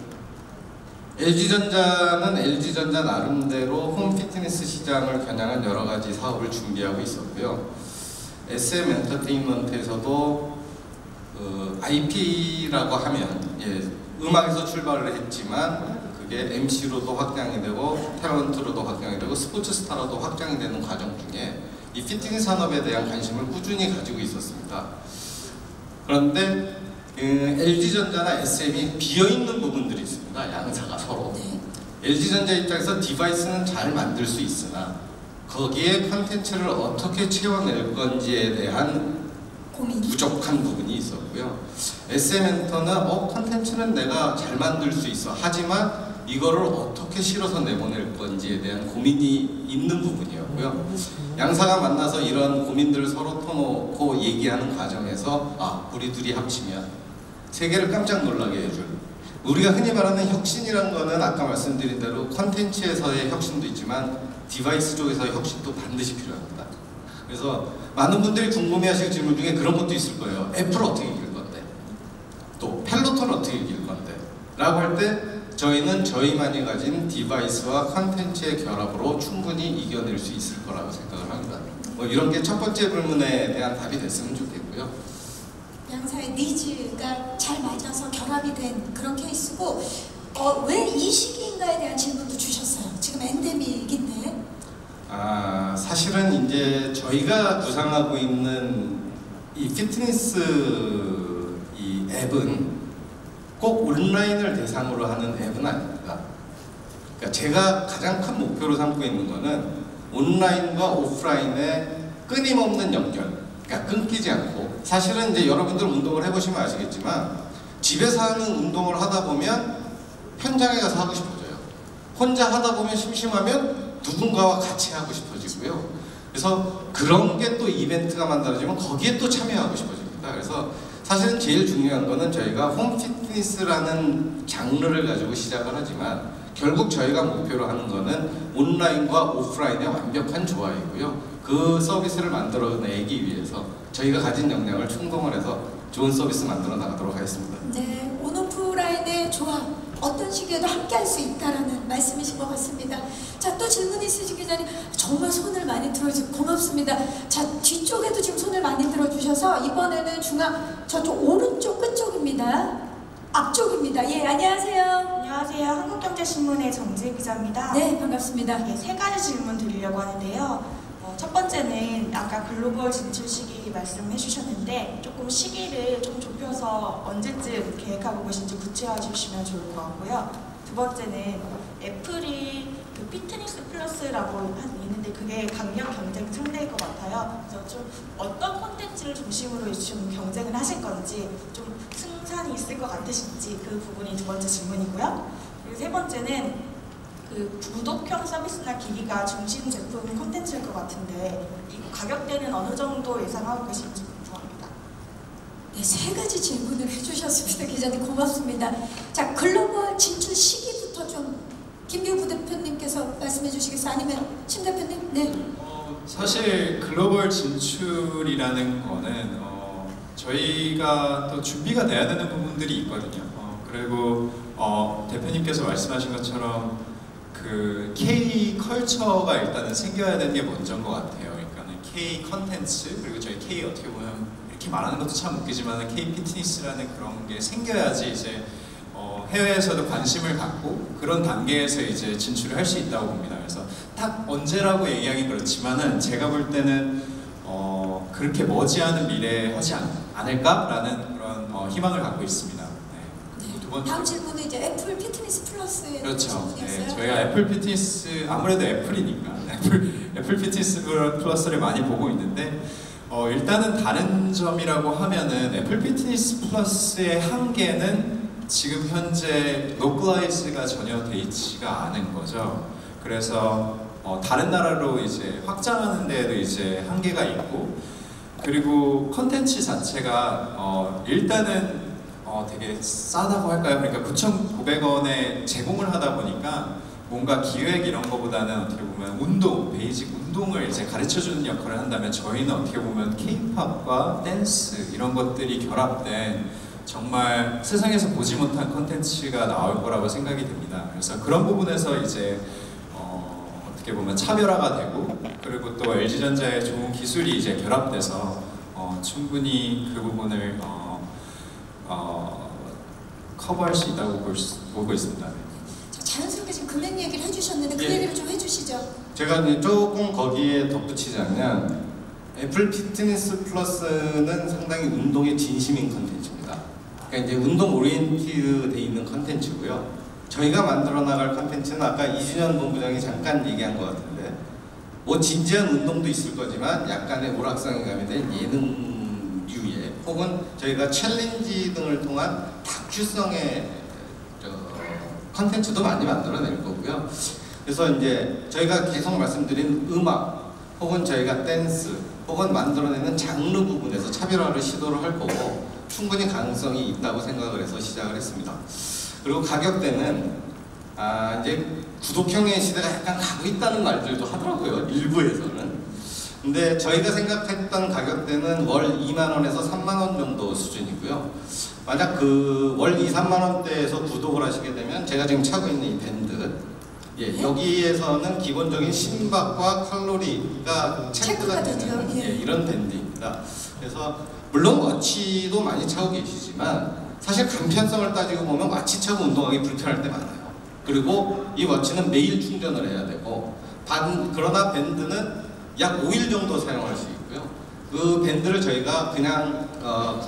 LG전자는 LG전자 나름대로 홈피트니스 시장을 겨냥한 여러 가지 사업을 준비하고 있었고요. SM엔터테인먼트에서도 IP라고 하면 음악에서 출발을 했지만 그게 MC로도 확장이 되고 탤런트로도 확장이 되고 스포츠 스타로도 확장이 되는 과정 중에 이 피트니스 산업에 대한 관심을 꾸준히 가지고 있었습니다. 그런데 LG전자나 SM이 비어있는 부분들이 있습니다. 양사가 서로. LG전자 입장에서 디바이스는 잘 만들 수 있으나 거기에 컨텐츠를 어떻게 채워낼 건지에 대한 부족한 부분이 있었고요. SM엔터는 컨텐츠는 내가 잘 만들 수 있어. 하지만 이거를 어떻게 실어서 내보낼 건지에 대한 고민이 있는 부분이었고요. 양사가 만나서 이런 고민들을 서로 터놓고 얘기하는 과정에서 우리 둘이 합치면 세계를 깜짝 놀라게 해줄, 우리가 흔히 말하는 혁신이란 거는 아까 말씀드린 대로 컨텐츠에서의 혁신도 있지만 디바이스 쪽에서의 혁신도 반드시 필요합니다. 그래서 많은 분들이 궁금해하실 질문 중에 그런 것도 있을 거예요. 애플 어떻게 이길 건데? 또 펠로톤 어떻게 이길 건데? 라고 할 때 저희는 저희만이 가진 디바이스와 컨텐츠의 결합으로 충분히 이겨낼 수 있을 거라고 생각을 합니다. 이런 게 첫 번째 질문에 대한 답이 됐으면 좋겠고요. 양사의 니즈가 잘 맞아서 결합이 된 그런 케이스고 왜 이 시기인가에 대한 질문도 주셨어요. 지금 엔데믹인데. 사실은 이제 저희가 구상하고 있는 이 피트니스 이 앱은 꼭 온라인을 대상으로 하는 앱은 아닙니다. 그러니까 제가 가장 큰 목표로 삼고 있는 거는 온라인과 오프라인의 끊임없는 연결. 그러니까 끊기지 않고, 사실은 이제 여러분들 운동을 해보시면 아시겠지만 집에서 하는 운동을 하다 보면 현장에 가서 하고 싶어져요. 혼자 하다 보면 심심하면 누군가와 같이 하고 싶어지고요. 그래서 그런 게 또 이벤트가 만들어지면 거기에 또 참여하고 싶어집니다. 그래서 사실은 제일 중요한 거는 저희가 홈피트니스라는 장르를 가지고 시작을 하지만 결국 저희가 목표로 하는 거는 온라인과 오프라인의 완벽한 조화이고요. 그 서비스를 만들어내기 위해서 저희가 가진 역량을 총동을 해서 좋은 서비스 만들어 나가도록 하겠습니다. 네, 온오프라인의 조합 어떤 시기에도 함께 할 수 있다라는 말씀이신 것 같습니다. 자, 또 질문 있으신 기자님 정말 손을 많이 들어주셔서 고맙습니다. 자, 뒤쪽에도 지금 손을 많이 들어주셔서 이번에는 중앙 저쪽 오른쪽 끝쪽입니다. 앞쪽입니다. 예, 안녕하세요. 안녕하세요. 한국경제신문의 정지혜 기자입니다. 네, 반갑습니다. 세 가지 질문 드리려고 하는데요. 첫 번째는 아까 글로벌 진출 시기 말씀해 주셨는데 조금 시기를 좀 좁혀서 언제쯤 계획하고 계신지 구체화해 주시면 좋을 것 같고요. 두 번째는 애플이 그 피트니스 플러스라고 있는데 그게 강력 경쟁 상대일 것 같아요. 그래서 좀 어떤 콘텐츠를 중심으로 좀 경쟁을 하실 건지, 좀 승산이 있을 것 같으신지 그 부분이 두 번째 질문이고요. 그리고 세 번째는 그 구독형 서비스나 기기가 중심 제품 콘텐츠일 것 같은데 이 가격대는 어느 정도 예상하고 계신지 궁금합니다. 네, 세 가지 질문을 해주셨습니다. 기자님 고맙습니다. 자, 글로벌 진출 시기부터 좀 김기우 부대표님께서 말씀해 주시겠어요? 아니면 심 대표님? 네. 사실 글로벌 진출이라는 거는 저희가 또 준비가 돼야 되는 부분들이 있거든요. 그리고 대표님께서 말씀하신 것처럼 그 K 컬처가 일단은 생겨야 되는 게 먼저인 것 같아요. 그러니까는 K 컨텐츠 그리고 저희 K 어떻게 보면 이렇게 말하는 것도 참 웃기지만 K 피트니스라는 그런 게 생겨야지 이제 해외에서도 관심을 갖고 그런 단계에서 이제 진출을 할 수 있다고 봅니다. 그래서 딱 언제라고 얘기하기 그렇지만은 제가 볼 때는 그렇게 머지않은 미래에 하지 않을까라는 그런 희망을 갖고 있습니다. 네. 두 번째. 다음 질문은 이제 애플 피트니스 플러스의 그렇죠. 질문이었어요. 네, 저희가 애플 피트니스 아무래도 애플이니까 애플 피트니스 플러스를 많이 보고 있는데 일단은 다른 점이라고 하면은 애플 피트니스 플러스의 한계는 지금 현재 로컬라이즈가 전혀 돼 있지가 않은 거죠. 그래서 다른 나라로 이제 확장하는 데에도 이제 한계가 있고, 그리고 컨텐츠 자체가 일단은 되게 싸다고 할까요? 그러니까 9,900원에 제공을 하다 보니까 뭔가 기획 이런 거보다는 어떻게 보면 운동, 베이직 운동을 이제 가르쳐주는 역할을 한다면 저희는 어떻게 보면 K-팝과 댄스 이런 것들이 결합된 정말 세상에서 보지 못한 컨텐츠가 나올 거라고 생각이 됩니다. 그래서 그런 부분에서 이제 어떻게 보면 차별화가 되고, 그리고 또 LG전자의 좋은 기술이 이제 결합돼서 충분히 그 부분을 커버할 수 있다고 보고 있습니다. 자연스럽게 지금 금액 얘기를 해주셨는데 그 예. 얘기를 좀 해주시죠. 제가 이제 조금 거기에 덧붙이자면 애플 피트니스 플러스는 상당히 운동의 진심인 컨텐츠입니다. 그러니까 이제 운동 오리엔티드 돼 있는 컨텐츠고요. 저희가 만들어 나갈 컨텐츠는 아까 이준현 본부장이 잠깐 얘기한 것 같은데 뭐 진지한 운동도 있을 거지만 약간의 오락성이 가미된 예능류의 혹은 저희가 챌린지 등을 통한 다큐성의 컨텐츠도 많이 만들어낼 거고요. 그래서 이제 저희가 계속 말씀드린 음악 혹은 저희가 댄스 혹은 만들어내는 장르 부분에서 차별화를 시도를 할 거고 충분히 가능성이 있다고 생각을 해서 시작을 했습니다. 그리고 가격대는 이제 구독형의 시대가 약간 가고 있다는 말들도 하더라고요. 일부에서는. 근데 저희가 생각했던 가격대는 월 2만원에서 3만원 정도 수준이고요. 만약 그 월 2, 3만원대에서 구독을 하시게 되면 제가 지금 차고 있는 이 밴드 여기에서는 기본적인 심박과 칼로리가 체크가 되는 이런 밴드입니다. 그래서 물론 워치도 많이 차고 계시지만 사실 간편성을 따지고 보면 워치 차고 운동하기 불편할 때 많아요. 그리고 이 워치는 매일 충전을 해야 되고 그러나 밴드는 약 5일 정도 사용할 수 있고요. 그 밴드를 저희가 그냥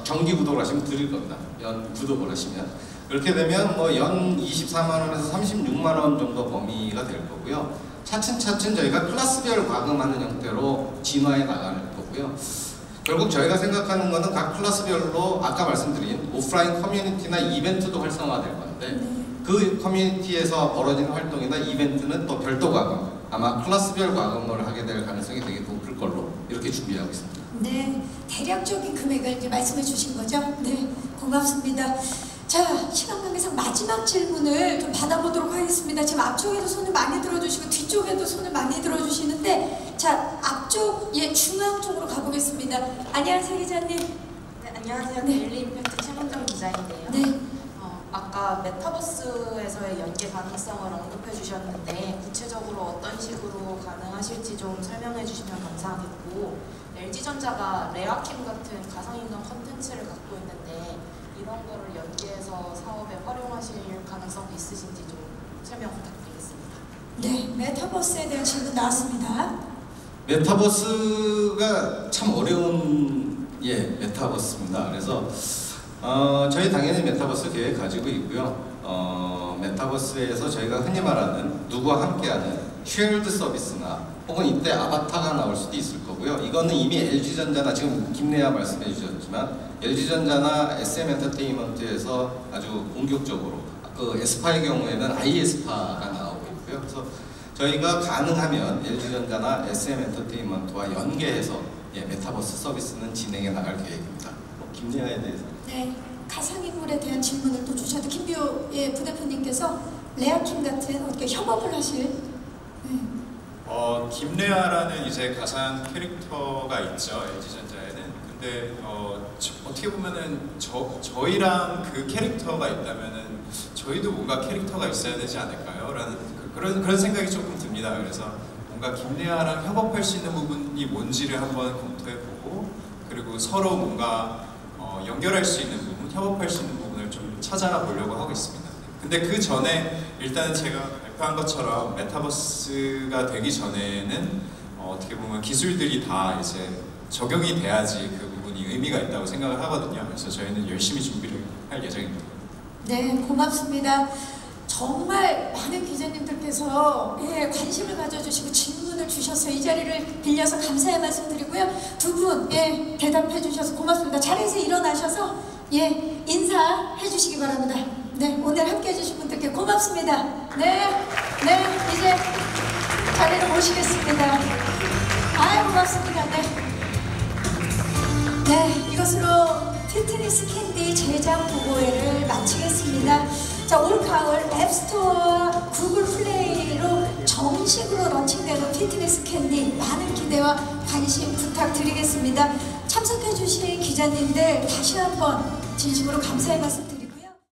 정기 구독을 하시면 드릴 겁니다. 연 구독을 하시면. 그렇게 되면 뭐 연 24만원에서 36만원 정도 범위가 될 거고요. 차츰차츰 저희가 클래스별 과금하는 형태로 진화해 나갈 거고요. 결국 저희가 생각하는 거는 각 클래스별로 아까 말씀드린 오프라인 커뮤니티나 이벤트도 활성화될 건데 그 커뮤니티에서 벌어지는 활동이나 이벤트는 또 별도 과금, 아마 클래스별 과금을 하게 될 가능성이 되게 높을 걸로 이렇게 준비하고 있습니다. 네, 대략적인 금액을 이제 말씀해 주신 거죠? 네, 고맙습니다. 자, 시간 관계상 마지막 질문을 좀 받아보도록 하겠습니다. 지금 앞쪽에도 손을 많이 들어주시고 뒤쪽에도 손을 많이 들어주시는데, 자, 앞쪽, 중앙 쪽으로 가보겠습니다. 안녕하세요, 기자님. 네, 안녕하세요. 데일리 임팩트 최문정 기자인데요. 네. 아까 메타버스에서의 연계 가능성을 언급해 주셨는데 구체적으로 어떤 식으로 가능하실지 좀 설명해 주시면 감사하겠고, LG전자가 레아킴 같은 가상인간 컨텐츠를 갖고 있는데 이런 거를 연계해서 사업에 활용하실 가능성이 있으신지 좀 설명 부탁드리겠습니다. 네, 메타버스에 대한 질문 나왔습니다. 메타버스가 참 어려운 메타버스입니다. 그래서 저희 당연히 메타버스 계획 가지고 있고요. 메타버스에서 저희가 흔히 말하는 누구와 함께하는 쉐어드 서비스나 혹은 이때 아바타가 나올 수도 있을 거고요. 이거는 이미 LG전자나 지금 김래아 말씀해 주셨지만 LG전자나 SM엔터테인먼트에서 아주 본격적으로 그 에스파의 경우에는 i에스파가 나오고 있고요. 그래서 저희가 가능하면 LG전자나 SM엔터테인먼트와 연계해서 메타버스 서비스는 진행해 나갈 계획입니다. 김래아에 대해서. 네, 가상인물에 대한 질문을 또 주셔도 김비호 부대표님께서 레아킴 같은 어떻게 협업을 하실? 김레아라는 이제 가상 캐릭터가 있죠, LG전자에는. 근데 어떻게 보면은 저희랑 그 캐릭터가 있다면은 저희도 뭔가 캐릭터가 있어야 되지 않을까요? 라는 그런 생각이 조금 듭니다. 그래서 뭔가 김래아랑 협업할 수 있는 부분이 뭔지를 한번 검토해보고, 그리고 서로 뭔가 연결할 수 있는 부분, 협업할 수 있는 부분을 좀 찾아보려고 하고 있습니다. 근데 그 전에 일단은 제가 발표한 것처럼 메타버스가 되기 전에는 어떻게 보면 기술들이 다 이제 적용이 돼야지 그 부분이 의미가 있다고 생각을 하거든요. 그래서 저희는 열심히 준비를 할 예정입니다. 네, 고맙습니다. 정말 많은 기자님들께서 관심을 가져주시고 질문을 주셔서 이 자리를 빌려서 감사의 말씀 드리고요. 두 분 대답해 주셔서 고맙습니다. 자리에서 일어나셔서 인사해 주시기 바랍니다. 네, 오늘 함께 해주신 분들께 고맙습니다. 네, 이제 자리를 모시겠습니다. 고맙습니다. 네, 이것으로 피트니스 캔디 제작 보고회를 마치겠습니다. 자, 올 가을 앱스토어와 구글 플레이로 정식으로 런칭되는 피트니스 캔디 많은 기대와 관심 부탁드리겠습니다. 참석해주신 기자님들 다시 한번 진심으로 감사의 말씀 드립니다.